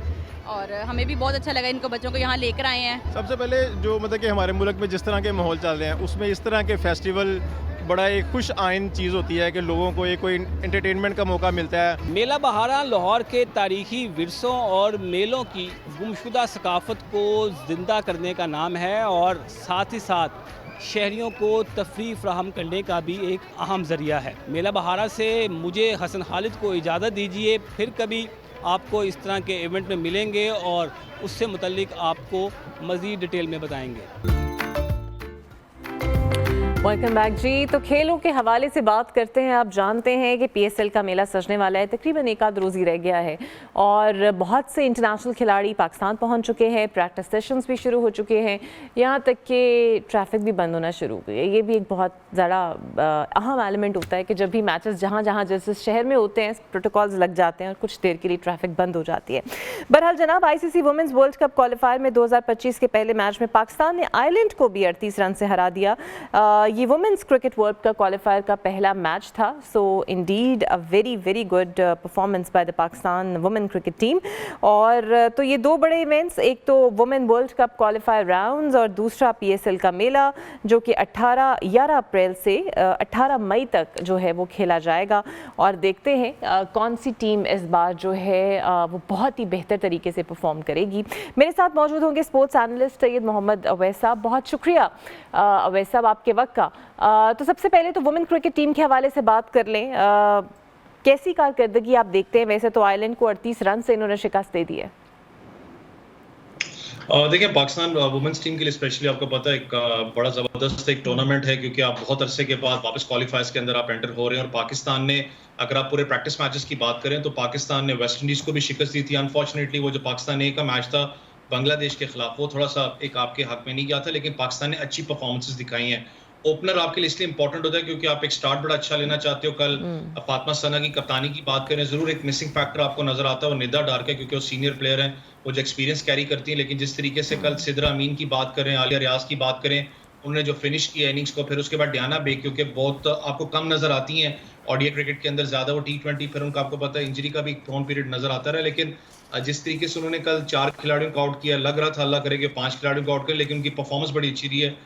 और हमें भी बहुत अच्छा लगा इनको बच्चों को यहाँ लेकर आए हैं। सबसे पहले जो मतलब कि हमारे मुल्क में जिस तरह के माहौल चल रहे हैं उसमें इस तरह के फेस्टिवल बड़ा एक खुश आइन चीज़ होती है कि लोगों को एक कोई एंटरटेनमेंट का मौका मिलता है। मेला बहारा लाहौर के तारीखी विरसों और मेलों की गुमशुदा सकाफ़त को ज़िंदा करने का नाम है और साथ ही साथ शहरियों को तफरीह फराहम करने का भी एक अहम ज़रिया है। मेला बहारा से मुझे हसन खालिद को इजाज़त दीजिए, फिर कभी आपको इस तरह के इवेंट में मिलेंगे और उससे मुतल्लिक आपको मज़ीद डिटेल में बताएंगे। वेलकम बैक जी। तो खेलों के हवाले से बात करते हैं। आप जानते हैं कि PSL का मेला सजने वाला है, तकरीबन एक आध रोज़ ही रह गया है और बहुत से इंटरनेशनल खिलाड़ी पाकिस्तान पहुंच चुके हैं, प्रैक्टिस सेशंस भी शुरू हो चुके हैं, यहाँ तक कि ट्रैफिक भी बंद होना शुरू हो गई है। ये भी एक बहुत ज़्यादा अहम एलिमेंट होता है कि जब भी मैचेस जहाँ जहाँ जिस शहर में होते हैं प्रोटोकॉल्स लग जाते हैं और कुछ देर के लिए ट्रैफिक बंद हो जाती है। बहरहाल जनाब, ICC women's world cup qualifier में 2025 के पहले मैच में पाकिस्तान ने आयरलैंड को भी 38 रन से हरा दिया। ये वुमेन्स क्रिकेट वर्ल्ड का क्वालिफायर का पहला मैच था। So indeed a very good performance by the Pakistan women cricket team. और तो ये दो बड़े इवेंट्स, एक तो women world cup qualifier rounds और दूसरा PSL का मेला, जो कि 11 अप्रैल से 18 मई तक जो है वो खेला जाएगा। और देखते हैं कौन सी टीम इस बार जो है वो बहुत ही बेहतर तरीके से परफॉर्म करेगी। मेरे साथ मौजूद होंगे स्पोर्ट्स एनालिस्ट सैयद मोहम्मद अवैस साहब। बहुत शुक्रिया अवैस साहब आपके वक्त का। तो सबसे पहले तो वुमेन क्रिकेट टीम के हवाले से बात कर लें, कैसी कारकर्दगी आप देखते हैं? वैसे तो आयरलैंड को 38 रन से इन्होंने शिकस्त दे दी है। देखिए पाकिस्तान वुमेन्स टीम के लिए स्पेशली आपको पता है एक बड़ा ज़बरदस्त एक टूर्नामेंट है, क्योंकि आप बहुत अरसे के बाद वापस क्वालिफायर्स के अंदर आप एंटर हो रहे हैं। और पाकिस्तान ने, अगर आप पूरे प्रैक्टिस मैचेस की बात करें तो पाकिस्तान ने वेस्ट इंडीज़ को भी शिकस्त दी थी। अनफॉर्चुनेटली वो जो पाकिस्तान ए का मैच था बांग्लादेश के खिलाफ, वो थोड़ा सा एक आपके हक में नहीं गया था, लेकिन पाकिस्तान ने अच्छी परफॉर्मेंसेस दिखाई हैं। ओपनर आपके लिए इसलिए इंपॉर्टेंट होता है क्योंकि आप एक स्टार्ट बड़ा अच्छा लेना चाहते हो। कल फातिमा सना की कप्तानी की बात करें, जरूर एक मिसिंग फैक्टर आपको नजर आता है वो निदा डार के, क्योंकि वो सीनियर प्लेयर हैं, वो जो एक्सपीरियंस कैरी करती हैं। लेकिन जिस तरीके से कल सिद्रा अमीन की बात करें, आलिया रियाज की बात करें, उन्होंने जो फिनिश किया इनिंग्स को, फिर उसके बाद डियाना बेग क्योंकि बहुत आपको कम नजर आती हैं ओडीआई क्रिकेट के अंदर, ज्यादा वो T20, फिर उनका आपको पता है इंजरी का भी प्रोन पीरियड नजर आता रहा। लेकिन जिस तरीके से उन्होंने कल 4 खिलाड़ियों को आउट किया, लग रहा था अल्लाह करे कि 5 खिलाड़ियों को आउट करें, लेकिन उनकी परफॉर्मेंस बड़ी अच्छी रही है।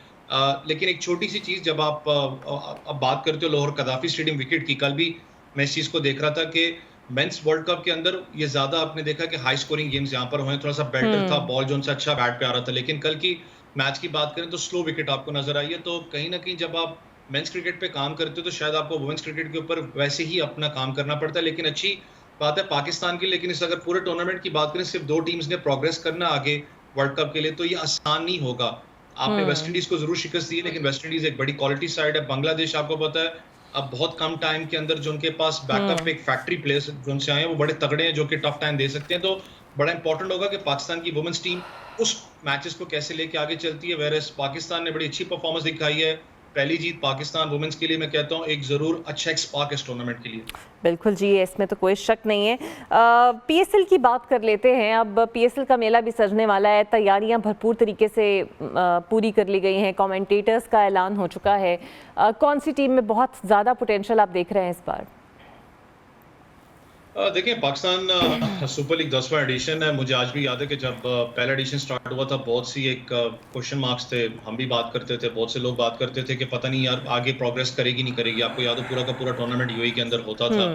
लेकिन एक छोटी सी चीज, जब आप अब बात करते हो लाहौर कदाफी स्टेडियम विकेट की, कल भी मैं इस चीज को देख रहा था कि मेंस वर्ल्ड कप के अंदर ये ज्यादा आपने देखा कि हाई स्कोरिंग गेम्स यहाँ पर हुए, थोड़ा सा बेटर था, बॉल जो उनसे अच्छा बैट पे आ रहा था। लेकिन कल की मैच की बात करें तो स्लो विकेट आपको नजर आई है। तो कहीं ना कहीं जब आप मेंस क्रिकेट पे काम करते हो तो शायद आपको वुमेन्स क्रिकेट के ऊपर वैसे ही अपना काम करना पड़ता है। लेकिन अच्छी बात है पाकिस्तान की, लेकिन इस अगर पूरे टूर्नामेंट की बात करें, सिर्फ 2 टीम्स ने प्रोग्रेस करना आगे वर्ल्ड कप के लिए, तो ये आसान नहीं होगा। आपने वेस्ट इंडीज को जरूर शिकस्त दी है, लेकिन वेस्ट इंडीज एक बड़ी क्वालिटी साइड है। बांग्लादेश आपको पता है अब बहुत कम टाइम के अंदर जो उनके पास बैकअप एक फैक्ट्री प्लेयर्स जो उनसे आए हैं वो बड़े तगड़े हैं, जो कि टफ टाइम दे सकते हैं। तो बड़ा इंपॉर्टेंट होगा कि पाकिस्तान की वुमेन्स टीम उस मैचेस को कैसे लेके आगे चलती है। वेरएस पाकिस्तान ने बड़ी अच्छी परफॉर्मेंस दिखाई है, पहली जीत पाकिस्तान वुमेन्स के लिए मैं कहता हूँ एक ज़रूर अच्छा एक स्पार्क इस टूर्नामेंट के लिए। बिल्कुल जी, इसमें तो कोई शक नहीं है। पीएसएल की बात कर लेते हैं। अब पीएसएल का मेला भी सजने वाला है, तैयारियां भरपूर तरीके से पूरी कर ली गई हैं, कमेंटेटर्स का ऐलान हो चुका है। कौन सी टीम में बहुत ज़्यादा पोटेंशियल आप देख रहे हैं इस बार? देखिए पाकिस्तान सुपर लीग 10वां एडिशन है। मुझे आज भी याद है कि जब पहला एडिशन स्टार्ट हुआ था बहुत सी एक क्वेश्चन मार्क्स थे, हम भी बात करते थे, बहुत से लोग बात करते थे कि पता नहीं यार आगे प्रोग्रेस करेगी नहीं करेगी। आपको याद हो पूरा का पूरा टूर्नामेंट यूएई के अंदर होता था।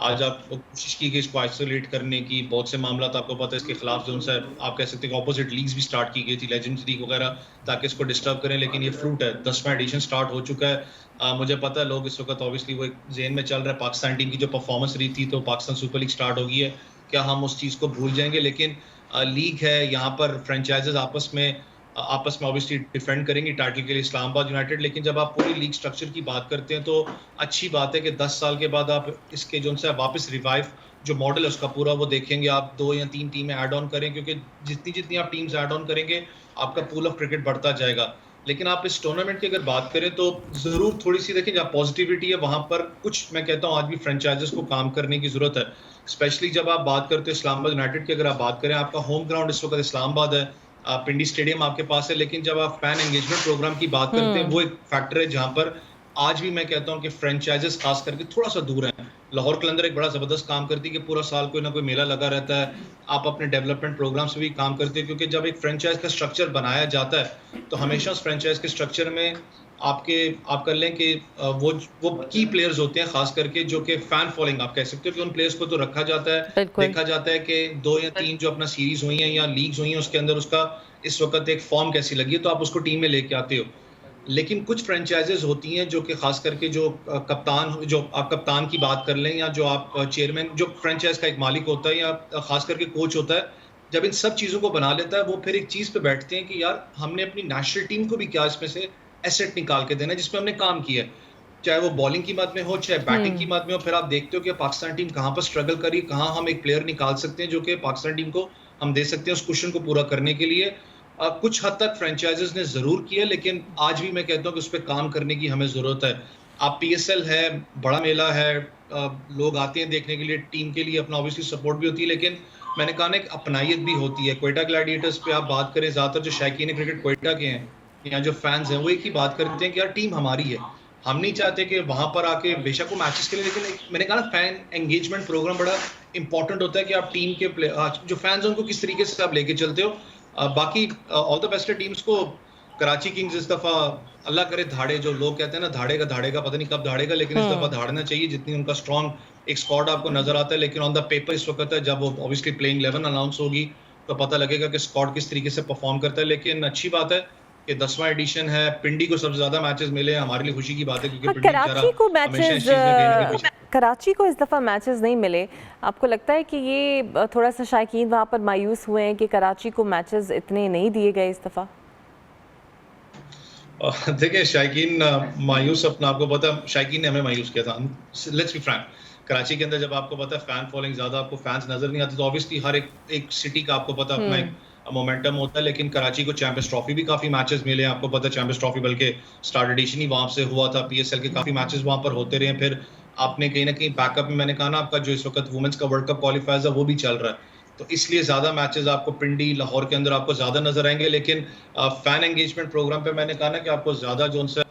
आज आप कोशिश की गई इसको आइसोलेट करने की, बहुत से मामला आपको पता है इसके खिलाफ जो उनसे आप कह सकते हैं ऑपोजिट लीग्स भी स्टार्ट की गई थी, लेजेंड्स लीग वगैरह, ताकि इसको डिस्टर्ब करें। लेकिन ये फ्रूट है, 10वां एडिशन स्टार्ट हो चुका है। मुझे पता है लोग इस वक्त ऑब्वियसली वो एक जेन में चल रहा है, पाकिस्तान टीम की जो परफॉर्मेंस रही थी तो पाकिस्तान सुपर लीग स्टार्ट हो गई है, क्या हम उस चीज़ को भूल जाएंगे? लेकिन लीग है, यहाँ पर फ्रेंचाइजेज आपस में ऑब्वियसली डिफेंड करेंगी टाइटल के लिए, इस्लामाबाद यूनाइटेड। लेकिन जब आप पूरी लीग स्ट्रक्चर की बात करते हैं तो अच्छी बात है कि 10 साल के बाद आप इसके जो उनसे वापस रिवाइव जो मॉडल है उसका पूरा वो देखेंगे। आप 2 या 3 टीमें ऐड ऑन करें, क्योंकि जितनी जितनी आप टीम्स ऐड ऑन करेंगे आपका पूल ऑफ क्रिकेट बढ़ता जाएगा। लेकिन आप इस टूर्नामेंट की अगर बात करें तो जरूर थोड़ी सी देखिए जहाँ पॉजिटिविटी है वहां पर कुछ मैं कहता हूँ आज भी फ्रेंचाइजेस को काम करने की जरूरत है। स्पेशली जब आप बात करते हो इस्लामाबाद यूनाइटेड की, अगर आप बात करें आपका होम ग्राउंड इस वक्त इस्लामाबाद है, पिंडी स्टेडियम आपके पास है। लेकिन जब आप फैन एंगेजमेंट प्रोग्राम की बात करते हैं वो एक फैक्टर है जहाँ पर आज भी मैं कहता हूँ कि फ्रेंचाइजेस खास करके थोड़ा सा दूर हैं। लाहौर कलंदर एक बड़ा ज़बरदस्त काम करती है कि पूरा साल कोई ना कोई मेला लगा रहता है, आप अपने डेवलपमेंट प्रोग्राम्स में भी काम करते हैं, क्योंकि जब एक फ्रेंचाइज का स्ट्रक्चर बनाया जाता है तो हमेशा उस फ्रेंचाइज के स्ट्रक्चर में आप कर लें कि वो की प्लेयर्स होते हैं खास करके जो कि फैन फॉलोइंग आप कह सकते हो कि उन प्लेयर्स को तो रखा जाता है। देखा जाता है कि 2 या 3 जो अपना सीरीज हुई हैं या लीग्स हुई हैं उसके अंदर उसका इस वक्त एक फॉर्म कैसी लगी है तो आप उसको टीम में लेके आते हो। लेकिन कुछ फ्रेंचाइजेज होती हैं जो कि खास करके जो आप कप्तान की बात कर लें या जो आप चेयरमैन जो फ्रेंचाइज का एक मालिक होता है या खास करके कोच होता है, जब इन सब चीज़ों को बना लेता है वो फिर एक चीज़ पे बैठते हैं कि यार हमने अपनी नेशनल टीम को भी क्या इसमें से एसेट निकाल के देना है जिसमें हमने काम किया है, चाहे वो बॉलिंग की बात में हो चाहे बैटिंग की बात में हो। फिर आप देखते हो कि पाकिस्तान टीम कहाँ पर स्ट्रगल करी, कहाँ हम एक प्लेयर निकाल सकते हैं जो कि पाकिस्तान टीम को हम दे सकते हैं उस क्वेश्चन को पूरा करने के लिए। कुछ हद तक फ्रेंचाइजेस ने जरूर किया, लेकिन आज भी मैं कहता हूँ कि उस पर काम करने की हमें जरूरत है। आप पीएसएल है, बड़ा मेला है, लोग आते हैं देखने के लिए, टीम के लिए अपना ऑब्वियसली सपोर्ट भी होती है, लेकिन मैंने कहा ना एक अपनायत भी होती है। क्वेटा ग्लैडिएटर्स पे आप बात करें, ज्यादातर जो शौकीन क्रिकेट क्वेटा के हैं या जो फैंस हैं वो एक ही बात करते हैं कि यार टीम हमारी है, हम नहीं चाहते कि वहां पर आके बेशक वो मैचेस के लिए, लेकिन मैंने कहा ना फैन एंगेजमेंट प्रोग्राम बड़ा इंपॉर्टेंट होता है कि आप टीम के जो फैंस हैं उनको किस तरीके से आप लेके चलते हो। बाकी ऑल द बेस्ट टीम्स को। कराची किंग्स इस दफा अल्लाह करे धाड़े, जो लोग कहते हैं ना धाड़ेगा पता नहीं कब धाड़ेगा, लेकिन इस दफा धाड़ना चाहिए जितनी उनका स्ट्रॉन्ग एक स्क्वाड आपको नजर आता है। लेकिन ऑन द पेपर इस वक्त है, जब वो ऑब्वियसली प्लेइंग 11 अनाउंस होगी तो पता लगेगा कि स्क्वाड किस तरीके से परफॉर्म करता है। लेकिन अच्छी बात है कि 10वां एडिशन है, पिंडी को सबसे ज्यादा मैचेस मिले, हमारे लिए खुशी की बात है क्योंकि कराची को मैचेस कराची को इस दफ़ा मैचेस नहीं मिले, आपको लगता है कि ये थोड़ा सा शायकीन वहाँ पर मायूस हुए हैं कि कराची को मैचेस इतने नहीं दिए गए इस दफ़ा? देखिए शायकीन मायूस, अपना आपको पता है शायकीन ने हमें मायूस किया था। लेट्स बी फ्रैंक, कराची के अंदर जब आपको पता है फैन फॉलोइंग ज़्यादा, आपको फैंस नजर नहीं आते, तो ऑब्वियसली हर एक सिटी का आपको पता अपना एक मोमेंटम होता है। लेकिन कराची को चैंपियंस ट्रॉफी भी काफ़ी मैचेस मिले, आपको पता है चैंपियंस ट्रॉफी बल्कि स्टार्ट एडिशन ही वहाँ से हुआ था, PSL के काफ़ी मैचेस वहाँ पर होते रहे। फिर आपने कहीं ना कहीं बैकअप में, मैंने कहा ना, आपका जो इस वक्त वुमेंस का वर्ल्ड कप क्वालिफायर्स है वो भी चल रहा है, तो इसलिए ज़्यादा मैचेस आपको पिंडी, लाहौर के अंदर आपको ज़्यादा नजर आएंगे। लेकिन फैन एंगेजमेंट प्रोग्राम पे मैंने कहा ना कि आपको ज़्यादा जो उनसे,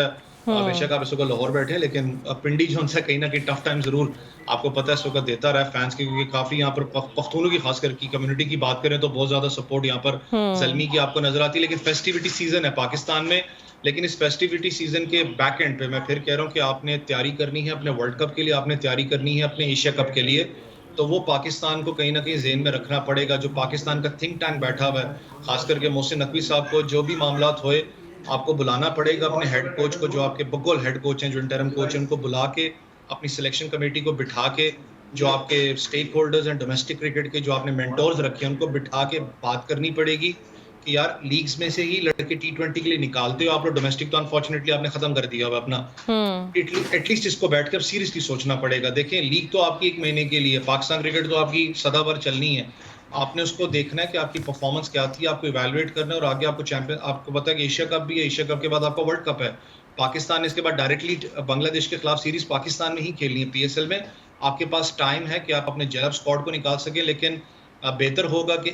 बेशक आप इस वक्त लाहौर बैठे हैं, लेकिन पिंडी जो उनसे कहीं ना कहीं टफ टाइम ज़रूर आपको पता है इस वक्त देता रहा है फैंस के, क्योंकि काफ़ी यहाँ पर पख्तूनों की खासकर की कम्युनिटी की बात करें तो बहुत ज़्यादा सपोर्ट यहाँ पर ज़ल्मी की आपको नजर आती है। लेकिन फेस्टिविटी सीजन है पाकिस्तान में, लेकिन इस फेस्टिविटी सीजन के बैक एंड पे मैं फिर कह रहा हूँ कि आपने तैयारी करनी है अपने वर्ल्ड कप के लिए, आपने तैयारी करनी है अपने एशिया कप के लिए, तो वो पाकिस्तान को कहीं ना कहीं ज़हन में रखना पड़ेगा। जो पाकिस्तान का थिंक टैंक बैठा हुआ है, खास करके मोहसिन नकवी साहब को, जो भी मामलात होए आपको बुलाना पड़ेगा अपने हेड कोच को, जो आपके बगोल हेड कोच हैं, जो इंटरम कोच हैं, उनको बुला के अपनी सिलेक्शन कमेटी को बिठा के, जो आपके स्टेक होल्डर्स हैं डोमेस्टिक क्रिकेट के, जो आपने मेंटोर्स रखे हैं, उनको बिठा के बात करनी पड़ेगी कि यार लीग्स में से ही लड़के T20 के लिए निकालते हो आप लोग, डोमेस्टिक तो अनफॉर्चुनेटली आपने खत्म कर दिया हुआ अपना, एटलीस्ट इसको बैठ कर सीरियसली सोचना पड़ेगा। देखें लीग तो आपकी 1 महीने के लिए, पाकिस्तान क्रिकेट तो आपकी सदाभर चलनी है, आपने उसको देखना है कि आपकी परफॉर्मेंस क्या थी, आपको इवैल्यूएट करना है, और आगे आपको चैंपियन, आपको पता है कि एशिया कप भी है, एशिया कप के बाद आपका वर्ल्ड कप है, पाकिस्तान ने इसके बाद डायरेक्टली बांग्लादेश के खिलाफ सीरीज पाकिस्तान में ही खेलनी है PSL में। आपके पास टाइम है कि आप अपने जलब स्क्वाड को निकाल सके, लेकिन बेहतर होगा कि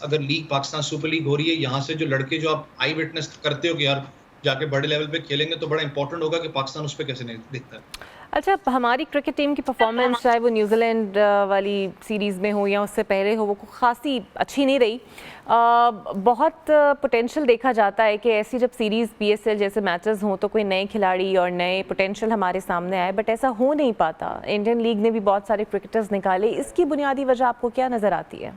अगर लीग पाकिस्तान सुपर लीग हो रही है, यहाँ से जो लड़के जो आप आई विटनेस करते हो कि यार जाके बड़े लेवल पे खेलेंगे, तो बड़ा इंपॉर्टेंट होगा कि पाकिस्तान उस पर कैसे नहीं दिखता है। अच्छा, हमारी क्रिकेट टीम की परफॉर्मेंस चाहे वो न्यूजीलैंड वाली सीरीज़ में हो या उससे पहले हो, वो खासी अच्छी नहीं रही। बहुत पोटेंशियल देखा जाता है कि ऐसी जब सीरीज़ PSL जैसे मैचेस हों तो कोई नए खिलाड़ी और नए पोटेंशियल हमारे सामने आए, बट ऐसा हो नहीं पाता। इंडियन लीग ने भी बहुत सारे क्रिकेटर्स निकाले, इसकी बुनियादी वजह आपको क्या नज़र आती है?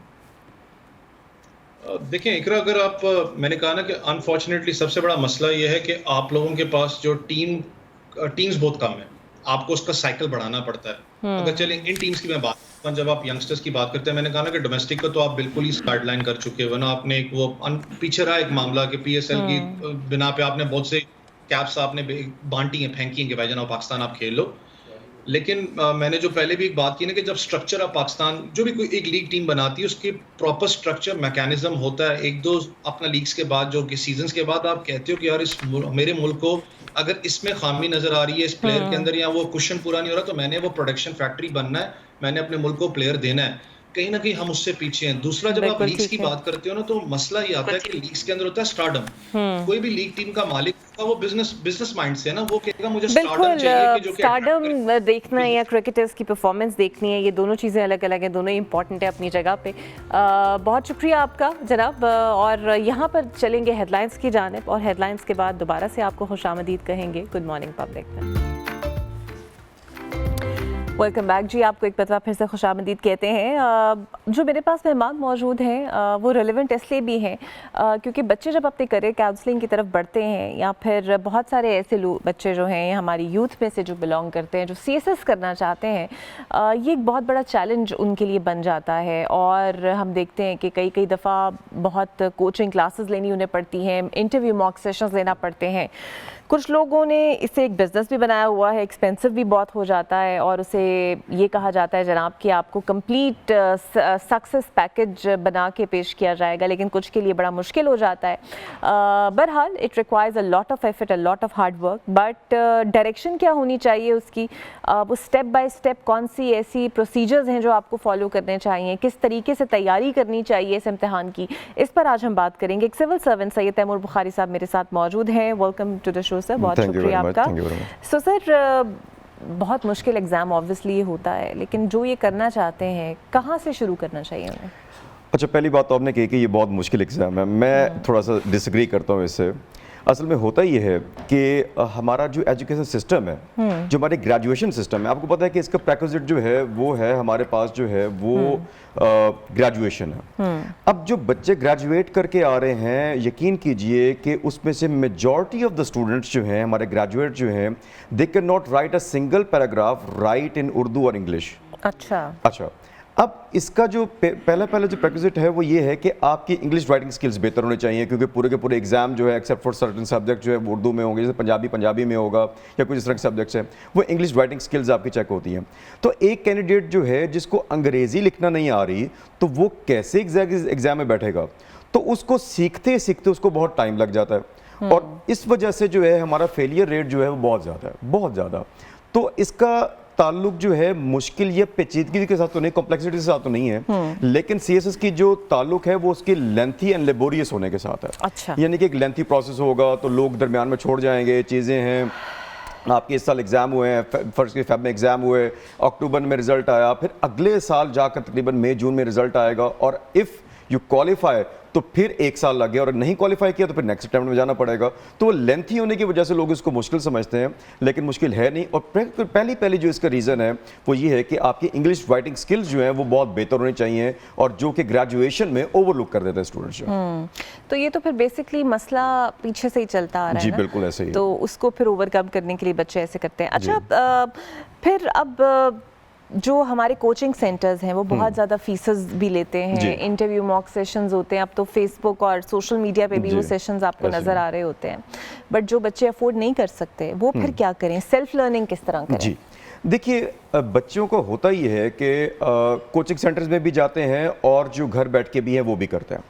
देखें इकरा, अगर आप, मैंने कहा ना कि अनफॉर्चुनेटली सबसे बड़ा मसला ये है कि आप लोगों के पास जो टीम्स बहुत कम है, आपको उसका साइकिल बढ़ाना पड़ता है। अगर चलें इन टीम्स की मैं बात, जब आप यंगस्टर्स की बात करते हैं, मैंने कहा ना कि डोमेस्टिक को तो आप बिल्कुल ही गाइडलाइन कर चुके हो ना, आपने एक वो पीछे रहा एक मामला कि PSL की बिना पे आपने बहुत से कैप्स आपने बांटी हैं, फेंकी हैं कि भाईजान आप पाकिस्तान आप खेल लो। लेकिन मैंने जो पहले भी एक बात की ना कि जब स्ट्रक्चर ऑफ पाकिस्तान, जो भी कोई एक लीग टीम बनाती है, उसके प्रॉपर स्ट्रक्चर मैकेनिज्म होता है। एक दो अपना लीग्स के बाद, जो कि सीजन्स के बाद आप कहते हो कि यार इस मेरे मुल्क को अगर इसमें खामी नजर आ रही है इस प्लेयर के अंदर, या वो क्वेश्चन पूरा नहीं हो रहा, तो मैंने वो प्रोडक्शन फैक्ट्री बनना है, मैंने अपने मुल्क को प्लेयर देना है। कहीं ना कहीं हम उससे पीछे हैं। दूसरा, जब आप लीग्स की बात करते हो ना, तो मसला ये आता है कि लीग्स के अंदर होता है स्टारडम। कोई भी लीग टीम का मालिक होगा, वो बिजनेस माइंड से है ना, वो कहेगा मुझे स्टारडम चाहिए, कि जो स्टारडम देखना है या क्रिकेटर्स की परफॉर्मेंस देखनी है, ये दोनों चीज़ें अलग अलग हैं, दोनों इंपॉर्टेंट है अपनी जगह पे। बहुत शुक्रिया आपका जनाब, और यहाँ पर चलेंगे हेडलाइंस की जानिब, और हेडलाइंस के बाद दोबारा से आपको खुशामदीद कहेंगे गुड मॉर्निंग पब्लिक में। वेलकम बैक जी, आपको एक बार फिर से खुशामदीद कहते हैं। जो मेरे पास मेहमान मौजूद हैं वो रेलेवेंट इसलिए भी हैं क्योंकि बच्चे जब अपने करियर काउंसलिंग की तरफ बढ़ते हैं, या फिर बहुत सारे ऐसे बच्चे जो हैं हमारी यूथ में से जो बिलोंग करते हैं, जो CSS करना चाहते हैं, ये एक बहुत बड़ा चैलेंज उनके लिए बन जाता है। और हम देखते हैं कि कई दफ़ा बहुत कोचिंग क्लासेस लेनी उन्हें पड़ती हैं, इंटरव्यू मॉक सेशंस लेना पड़ते हैं। कुछ लोगों ने इसे एक बिज़नेस भी बनाया हुआ है, एक्सपेंसिव भी बहुत हो जाता है, और उसे ये कहा जाता है जनाब कि आपको कंप्लीट सक्सेस पैकेज बना के पेश किया जाएगा, लेकिन कुछ के लिए बड़ा मुश्किल हो जाता है। बहरहाल it requires a lot of effort, a lot of hard work, but direction क्या होनी चाहिए उसकी, वो स्टेप बाय स्टेप कौन सी ऐसी प्रोसीजर्स हैं जो आपको फॉलो करने चाहिए, किस तरीके से तैयारी करनी चाहिए इस इम्तिहान की, इस पर आज हम बात करेंगे। एक सिविल सर्वेंट सैयद तैमूर बुखारी साहब मेरे साथ मौजूद हैं। Welcome to the show sir, बहुत शुक्रिया आपका। सो सर, बहुत मुश्किल एग्ज़ाम ऑब्वियसली होता है, लेकिन जो ये करना चाहते हैं कहाँ से शुरू करना चाहिए उन्हें? अच्छा, पहली बात तो आपने कही कि ये बहुत मुश्किल एग्ज़ाम है, मैं थोड़ा सा डिसएग्री करता हूँ इससे। असल में होता ये है कि हमारा जो एजुकेशन सिस्टम है, जो हमारे ग्रेजुएशन सिस्टम है, आपको पता है कि इसका प्रेक्विजिट जो है वो है हमारे पास जो है वो ग्रेजुएशन है। अब जो बच्चे ग्रेजुएट करके आ रहे हैं, यकीन कीजिए कि उसमें से मेजॉरिटी ऑफ द स्टूडेंट्स जो हैं हमारे ग्रेजुएट जो हैं, they can not write a single paragraph write in Urdu और इंग्लिश। अच्छा, अब इसका जो पहला जो प्रेक्विजिट है वो ये है कि आपकी इंग्लिश राइटिंग स्किल्स बेहतर होने चाहिए, क्योंकि पूरे के पूरे एग्जाम जो है एक्सेप्ट फॉर सर्टेन सब्जेक्ट जो है वो उर्दू में होंगे, जैसे पंजाबी में होगा या कुछ इस तरह के सब्जेक्ट्स हैं, वो इंग्लिश राइटिंग स्किल्स आपकी चेक होती हैं। तो एक कैंडिडेट जो है जिसको अंग्रेज़ी लिखना नहीं आ रही, तो वो कैसे एग्जाम में बैठेगा? तो उसको सीखते सीखते उसको बहुत टाइम लग जाता है, और इस वजह से जो है हमारा फेलियर रेट जो है वो बहुत ज़्यादा है, बहुत ज़्यादा। तो इसका ताल्लुक जो है मुश्किल या पेचीदगी के साथ तो नहीं, कॉम्प्लेक्सिटी के साथ तो नहीं है, लेकिन सीएसएस की जो ताल्लुक है वो उसकी लेंथी एंड लेबोरियस होने के साथ है। अच्छा। यानी कि एक लेंथी प्रोसेस होगा तो लोग दरमियान में छोड़ जाएंगे, चीज़ें हैं। आपके इस साल एग्ज़ाम हुए हैं, फर्स्ट के फेब में एग्ज़ाम हुए, अक्टूबर में रिजल्ट आया, फिर अगले साल जाकर तकरीबन मई जून में रिजल्ट आएगा, और इफ़ यू क्वालिफाई तो फिर 1 साल लग गया, और नहीं क्वालिफाई किया तो फिर नेक्स्ट अटेम्प्ट में जाना पड़ेगा। तो लेंथी होने की वजह से लोग इसको मुश्किल समझते हैं, लेकिन मुश्किल है नहीं। और पहली जो इसका रीज़न है वो ये है कि आपकी इंग्लिश राइटिंग स्किल्स जो हैं वो बहुत बेहतर होनी चाहिए, और जो कि ग्रेजुएशन में ओवरलुक कर देते हैं स्टूडेंट्स जो। तो ये तो फिर बेसिकली मसला पीछे से ही चलता आ रहा है जी ना? बिल्कुल ऐसे ही। तो उसको फिर ओवरकम करने के लिए बच्चे ऐसे करते हैं। अच्छा, फिर अब जो हमारे कोचिंग सेंटर्स हैं वो बहुत ज़्यादा फीसेस भी लेते हैं, इंटरव्यू मॉक सेशंस होते हैं, अब तो फेसबुक और सोशल मीडिया पे भी वो सेशंस आपको नज़र आ रहे होते हैं। बट जो बच्चे अफोर्ड नहीं कर सकते वो फिर क्या करें? सेल्फ लर्निंग किस तरह करें? जी देखिए, बच्चों को होता ही है कि कोचिंग सेंटर्स में भी जाते हैं और जो घर बैठ के भी हैं वो भी करते हैं।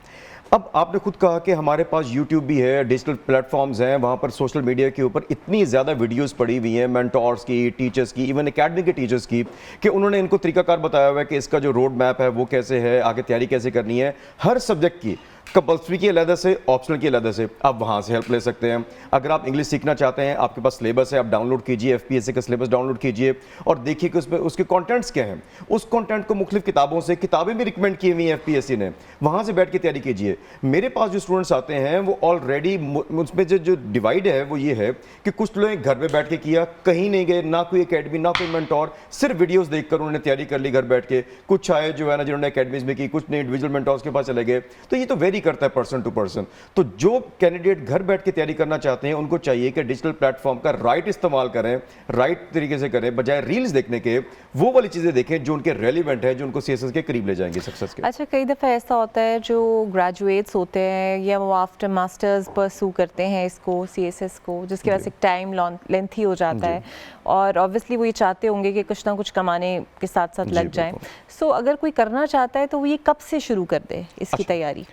अब आपने खुद कहा कि हमारे पास YouTube भी है, डिजिटल प्लेटफॉर्म्स हैं, वहाँ पर सोशल मीडिया के ऊपर इतनी ज़्यादा वीडियोस पड़ी हुई हैं मेंटोर्स की, टीचर्स की, इवन एकेडमी के टीचर्स की, कि उन्होंने इनको तरीकाकार बताया हुआ है कि इसका जो रोड मैप है वो कैसे है, आगे तैयारी कैसे करनी है, हर सब्जेक्ट की, कंपल्सरी की अलग से, ऑप्शनल की अलग से, आप वहाँ से हेल्प ले सकते हैं। अगर आप इंग्लिश सीखना चाहते हैं, आपके पास सिलेबस है, आप डाउनलोड कीजिए, FPSC का सिलेबस डाउनलोड कीजिए और देखिए कि उसमें उसके कंटेंट्स क्या हैं। उस कंटेंट को मुख्तलिफ किताबों से, किताबें भी रिकमेंड की हुई हैं FPSC ने, वहाँ से बैठ के तैयारी कीजिए। मेरे पास जो स्टूडेंट्स आते हैं वो ऑलरेडी उसमें जो डिवाइड है वो ये है कि कुछ लोग घर में बैठ के किया, कहीं नहीं गए, ना कोई एकेडमी, ना कोई मेंटोर, सिर्फ वीडियोस देखकर उन्होंने तैयारी कर ली घर बैठ के। कुछ आए जो है ना जिन्होंने एकेडमीज में की, कुछ ने इंडिविजुअल मेंटोर्स के पास चले गए। तो ये तो वेरी करता है पर्सन टू पर्सन। तो जो कैंडिडेट घर बैठ के तैयारी करना चाहते हैं उनको चाहिए कि डिजिटल प्लेटफॉर्म का राइट इस्तेमाल करें, राइट तरीके से करें, बजाय रील्स देखने के वो वाली चीजें देखें जो उनके रेलिवेंट है, जो उनको सीएसएस के करीब ले जाएंगे सक्सेस के। अच्छा, कई दफ़ा ऐसा होता है जो ग्रेजुएट्स होते हैं या वो आफ्टर मास्टर्स परसू करते हैं इसको, सीएसएस को, जिसकी वजह से टाइम लेंथी हो जाता है, और ऑब्वियसली वो ये चाहते होंगे कि कुछ ना कुछ कमाने के साथ साथ लग जाए। सो अगर कोई करना चाहता है तो वो ये कब से शुरू कर दे इसकी तैयारी?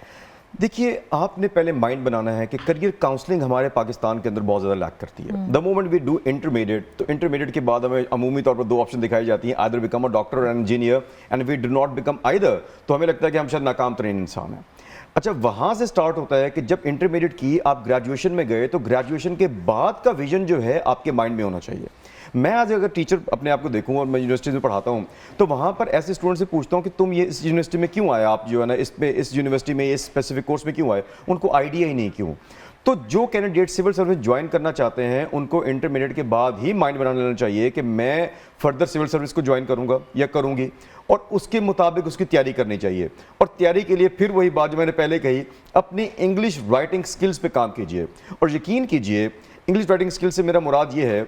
देखिए, आपने पहले माइंड बनाना है कि करियर काउंसलिंग हमारे पाकिस्तान के अंदर बहुत ज़्यादा लैक करती है। The moment we do intermediate, तो इंटरमीडिएट के बाद हमें अमूमी तौर पर 2 ऑप्शन दिखाई जाती हैं, आइदर बिकम अ डॉक्टर और engineer, and we do not become either, तो हमें लगता है कि हम शायद नाकाम तरीन इंसान हैं। अच्छा, वहाँ से स्टार्ट होता है कि जब इंटरमीडिएट की आप ग्रेजुएशन में गए तो ग्रेजुएशन के बाद का विजन जो है आपके माइंड में होना चाहिए। मैं आज अगर टीचर अपने आप को देखूं और मैं यूनिवर्सिटी में पढ़ाता हूं तो वहाँ पर ऐसे स्टूडेंट से पूछता हूं कि तुम ये इस यूनिवर्सिटी में क्यों आए, आप जो है ना इस यूनिवर्सिटी में इस स्पेसिफिक कोर्स में क्यों आए, उनको आइडिया ही नहीं क्यों। तो जो कैंडिडेट सिविल सर्विस ज्वाइन करना चाहते हैं उनको इंटरमीडिएट के बाद ही माइंड बना लेना चाहिए कि मैं फर्दर सिविल सर्विस को ज्वाइन करूंगा या करूंगी, और उसके मुताबिक उसकी तैयारी करनी चाहिए। और तैयारी के लिए फिर वही बात जो मैंने पहले कही, अपनी इंग्लिश राइटिंग स्किल्स पे काम कीजिए। और यकीन कीजिए, इंग्लिश राइटिंग स्किल्स से मेरा मुराद ये है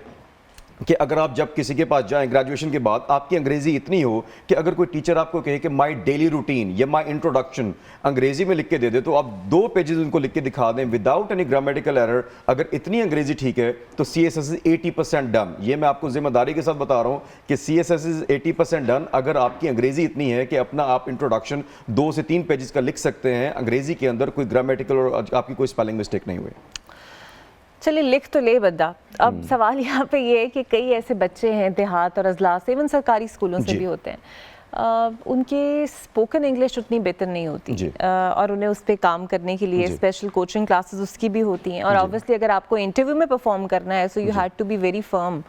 कि अगर आप जब किसी के पास जाएं ग्रेजुएशन के बाद, आपकी अंग्रेजी इतनी हो कि अगर कोई टीचर आपको कहे कि माय डेली रूटीन या माय इंट्रोडक्शन अंग्रेजी में लिख के दे दे, तो आप 2 पेजेस उनको लिख के दिखा दें विदाउट एनी ग्रामेटिकल एरर। अगर इतनी अंग्रेजी ठीक है तो CSS इज 80% डन। ये मैं आपको जिम्मेदारी के साथ बता रहा हूँ कि CSS इज 80% डन अगर आपकी अंग्रेजी इतनी है कि अपना आप इंट्रोडक्शन 2 से 3 पेजेस का लिख सकते हैं अंग्रेजी के अंदर, कोई ग्रामेटिकल और आपकी कोई स्पेलिंग मिस्टेक नहीं हुई। चलिए, लिख तो ले बंदा। अब सवाल यहाँ पे ये है कि कई ऐसे बच्चे हैं देहात और अजला से, इवन सरकारी स्कूलों से भी होते हैं, उनके स्पोकन इंग्लिश उतनी बेहतर नहीं होती, और उन्हें उस पर काम करने के लिए स्पेशल कोचिंग क्लासेस उसकी भी होती हैं। और ऑब्वियसली अगर आपको इंटरव्यू में परफॉर्म करना है so you have to be very firm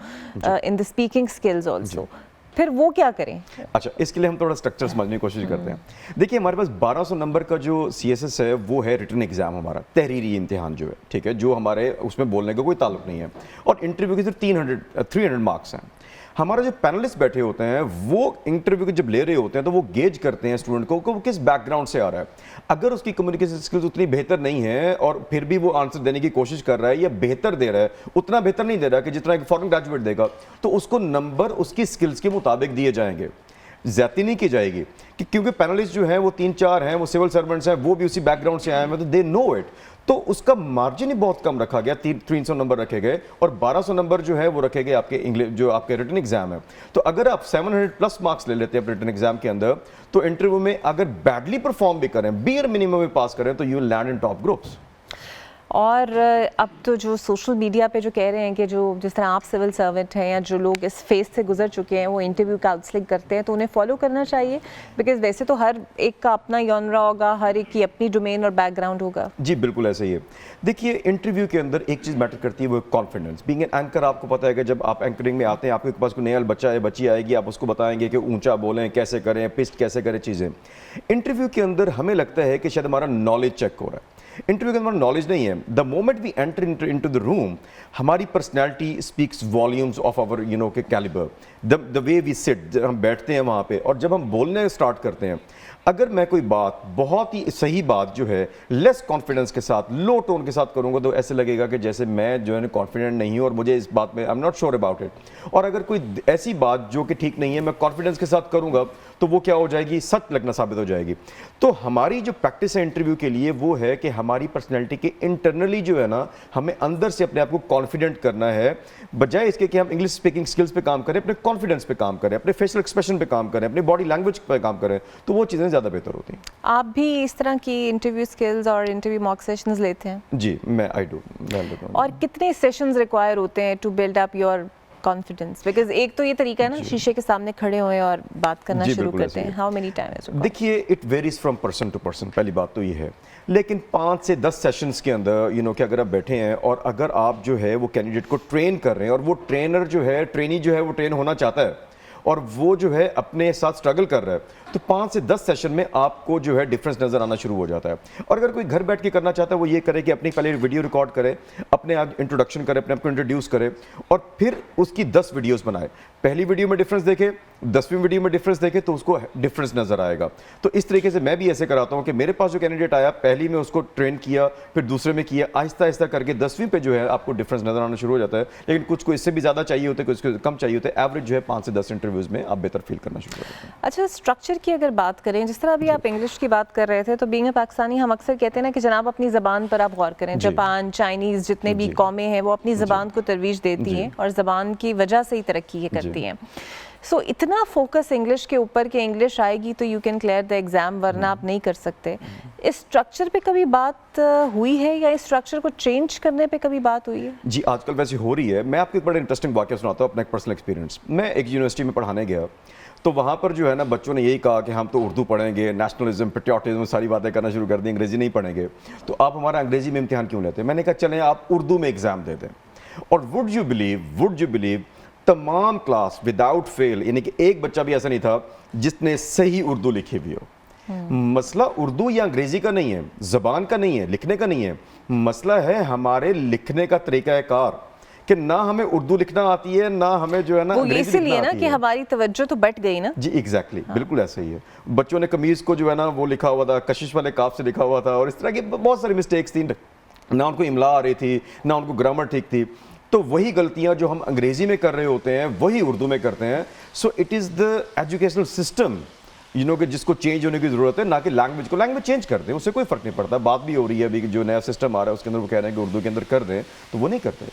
in the speaking skills also. फिर वो क्या करें? अच्छा, इसके लिए हम थोड़ा स्ट्रक्चर समझने की कोशिश करते हैं। देखिए, हमारे पास 1200 नंबर का जो CSS है वो है रिटन एग्जाम, हमारा तहरीरी इम्तिहान जो है, ठीक है, जो हमारे उसमें बोलने का कोई ताल्लुक नहीं है, और इंटरव्यू के सिर्फ 300 मार्क्स हैं। हमारा जो पैनलिस्ट बैठे होते हैं वो इंटरव्यू को जब ले रहे होते हैं तो वो गेज करते हैं स्टूडेंट को कि वो किस बैकग्राउंड से आ रहा है। अगर उसकी कम्युनिकेशन स्किल्स उतनी बेहतर नहीं है और फिर भी वो आंसर देने की कोशिश कर रहा है या बेहतर दे रहा है, उतना बेहतर नहीं दे रहा कि जितना एक फॉरेन ग्रेजुएट देगा, तो उसको नंबर उसकी स्किल्स के मुताबिक दिए जाएंगे, ज्यादती नहीं की जाएगी। कि क्योंकि पैनलिस्ट जो है वो 3-4 हैं, वो सिविल सर्वेंट्स हैं, वो भी उसी बैकग्राउंड से आए हैं, तो दे नो इट, तो उसका मार्जिन ही बहुत कम रखा गया। 300 नंबर रखे गए और 1200 नंबर जो है वो रखे गए आपके इंग्लिश जो आपके रिटन एग्जाम है। तो अगर आप 700+ मार्क्स ले लेते हैं रिटन एग्जाम के अंदर, तो इंटरव्यू में अगर बैडली परफॉर्म भी करें, बियर मिनिमम में पास करें, तो you will land in top groups. और अब तो जो सोशल मीडिया पे जो कह रहे हैं कि जो जिस तरह आप सिविल सर्वेंट हैं या जो लोग इस फेज से गुजर चुके हैं वो इंटरव्यू काउंसलिंग करते हैं, तो उन्हें फॉलो करना चाहिए, बिकॉज वैसे तो हर एक का अपना जॉनरा होगा, हर एक की अपनी डोमेन और बैकग्राउंड होगा। जी बिल्कुल ऐसे ही है। देखिए, इंटरव्यू के अंदर एक चीज़ मैटर करती है, वो कॉन्फिडेंस। बीइंग एन एंकर, आपको पता है कि जब आप एंकरिंग में आते हैं, आपके पास कोई नया बच्चा है, बच्ची आएगी, आप उसको बताएंगे कि ऊंचा बोलें, कैसे करें, पिस्ट कैसे करें चीज़ें। इंटरव्यू के अंदर हमें लगता है कि शायद हमारा नॉलेज चेक हो रहा है। इंटरव्यू के अंदर नॉलेज नहीं है। The moment we enter into the room, हमारी personality speaks volumes of our के calibre, the way we sit, जब हम बैठते हैं वहाँ पे, और जब हम बोलने स्टार्ट करते हैं, अगर मैं कोई बात बहुत ही सही बात जो है लेस कॉन्फिडेंस के साथ, लो टोन के साथ करूँगा, तो ऐसे लगेगा कि जैसे मैं जो है कॉन्फिडेंट नहीं हूँ और मुझे इस बात में I am not sure about it. और अगर कोई ऐसी बात जो कि ठीक नहीं है मैं कॉन्फिडेंस के साथ करूँगा, तो वो क्या हो जाएगी, सच लगना साबित हो जाएगी। तो हमारी जो प्रैक्टिस है इंटरव्यू के लिए वो है कि हमारी पर्सनैलिटी के इंटरनली जो है ना, हमें अंदर से अपने आप को कॉन्फिडेंट करना है, बजाय इसके कि हम इंग्लिश स्पीकिंग स्किल्स पे काम करें, अपने कॉन्फिडेंस पे काम करें, अपने फेशियल एक्सप्रेशन पे काम करें, अपनी बॉडी लैंग्वेज पे काम करें, तो वो चीज़ें ज़्यादा बेहतर होती हैं। आप भी इस तरह की इंटरव्यू स्किल्स और इंटरव्यू मॉक सेशंस लेते हैं? जी, मैं आई डू। और कितने सेशंस रिक्वायर होते हैं to build up your confidence? Because एक तो ये तरीका है ना, शीशे के सामने खड़े हुए और बात करना शुरू करते हैं। How many times? देखिए, it varies from person to person, पहली बात तो ये है। लेकिन 5 से 10 सेशंस के अंदर कि अगर आप बैठे हैं और अगर आप जो है वो कैंडिडेट को ट्रेन कर रहे हैं, और वो ट्रेनर जो है, ट्रेनी जो है वो ट्रेन होना चाहता है और वो जो है अपने साथ स्ट्रगल कर रहा है, तो 5 से 10 सेशन में आपको जो है डिफरेंस नज़र आना शुरू हो जाता है। और अगर कोई घर बैठ के करना चाहता है, वो ये करे कि अपनी पहले वीडियो रिकॉर्ड करे, अपने आप इंट्रोडक्शन करे, अपने आप को इंट्रोड्यूस करे, और फिर उसकी 10 वीडियोस बनाए। पहली वीडियो में डिफरेंस देखे, 10वीं वीडियो में डिफरेंस देखे, तो उसको डिफरेंस नज़र आएगा। तो इस तरीके से मैं भी ऐसे कराता हूँ कि मेरे पास जो कैंडिडेट आया, पहली में उसको ट्रेन किया, फिर दूसरे में किया, आहिस्ता आहिस्ता करके 10वीं पे जो है आपको डिफरेंस नज़र आना शुरू हो जाता है। लेकिन कुछ को इससे भी ज़्यादा चाहिए होते हैं, कुछ को कम चाहिए होते हैं। एवरेज जो है 5 से 10 इंटरव्यूज़ में आप बेहतर फील करना शुरू करते हैं। अच्छा, स्ट्रक्चर की अगर बात करें, जिस तरह अभी आप इंग्लिश की बात कर रहे थे, तो बीइंग अ पाकिस्तानी हम अक्सर कहते हैं ना कि जनाब अपनी ज़बान पर आप गौर करें। जापान, चाइनीज़, जितने भी कौमें हैं वो अपनी ज़बान को तरवीज देती हैं और ज़बान की वजह से ही तरक्की करती हैं। सो इतना फोकस इंग्लिश के ऊपर कि इंग्लिश आएगी तो you can clear the exam, वरना आप नहीं कर सकते। इस स्ट्रक्चर पे कभी बात हुई है या इस स्ट्रक्चर को चेंज करने पे कभी बात हुई है? जी, आजकल वैसे हो रही है। मैं आपको एक बड़ा इंटरेस्टिंग वाक़या सुनाता हूँ, अपना एक पर्सनल एक्सपीरियंस। मैं एक यूनिवर्सिटी में पढ़ाने गया, तो वहाँ पर जो है ना बच्चों ने यही कहा कि हम तो उर्दू पढ़ेंगे, नेशनलिज्म, पेट्रियाटिज्म, सारी बातें करना शुरू कर दी, अंग्रेज़ी नहीं पढ़ेंगे, तो आप हमारा अंग्रेज़ी में इम्तिहान क्यों लेते हैं? मैंने कहा चलें आप उर्दू में एग्ज़ाम दे दें। और वुड यू बिलीव तमाम क्लास विदाउट फेल, यानी कि एक बच्चा भी ऐसा नहीं था जिसने सही उर्दू लिखी हुई हो। मसला उर्दू या अंग्रेजी का नहीं है, ज़बान का नहीं है, लिखने का नहीं है, मसला है हमारे लिखने का तरीक़ाकार, कि ना हमें उर्दू लिखना आती है, ना हमें जो है ना अंग्रेजी लिखना आती है। ना कि हमारी तवज्जो तो बट गई ना। जी एग्जैक्टली, बिल्कुल ऐसा ही है। बच्चों ने कमीज़ को जो है ना वो लिखा हुआ था, कशिश वाले काफ से लिखा हुआ था, और इस तरह की बहुत सारी मिस्टेक्स थी, ना उनको इमला आ रही थी, ना उनको ग्रामर ठीक थी। तो वही गलतियां जो हम अंग्रेजी में कर रहे होते हैं वही उर्दू में करते हैं। So it is the educational system कि जिसको चेंज होने की ज़रूरत है, ना कि लैंग्वेज को। लैंग्वेज चेंज कर दें, उससे कोई फ़र्क नहीं पड़ता। बात भी हो रही है अभी जो नया सिस्टम आ रहा है उसके अंदर वो कह रहे हैं कि उर्दू के अंदर कर दें, तो वो नहीं करते।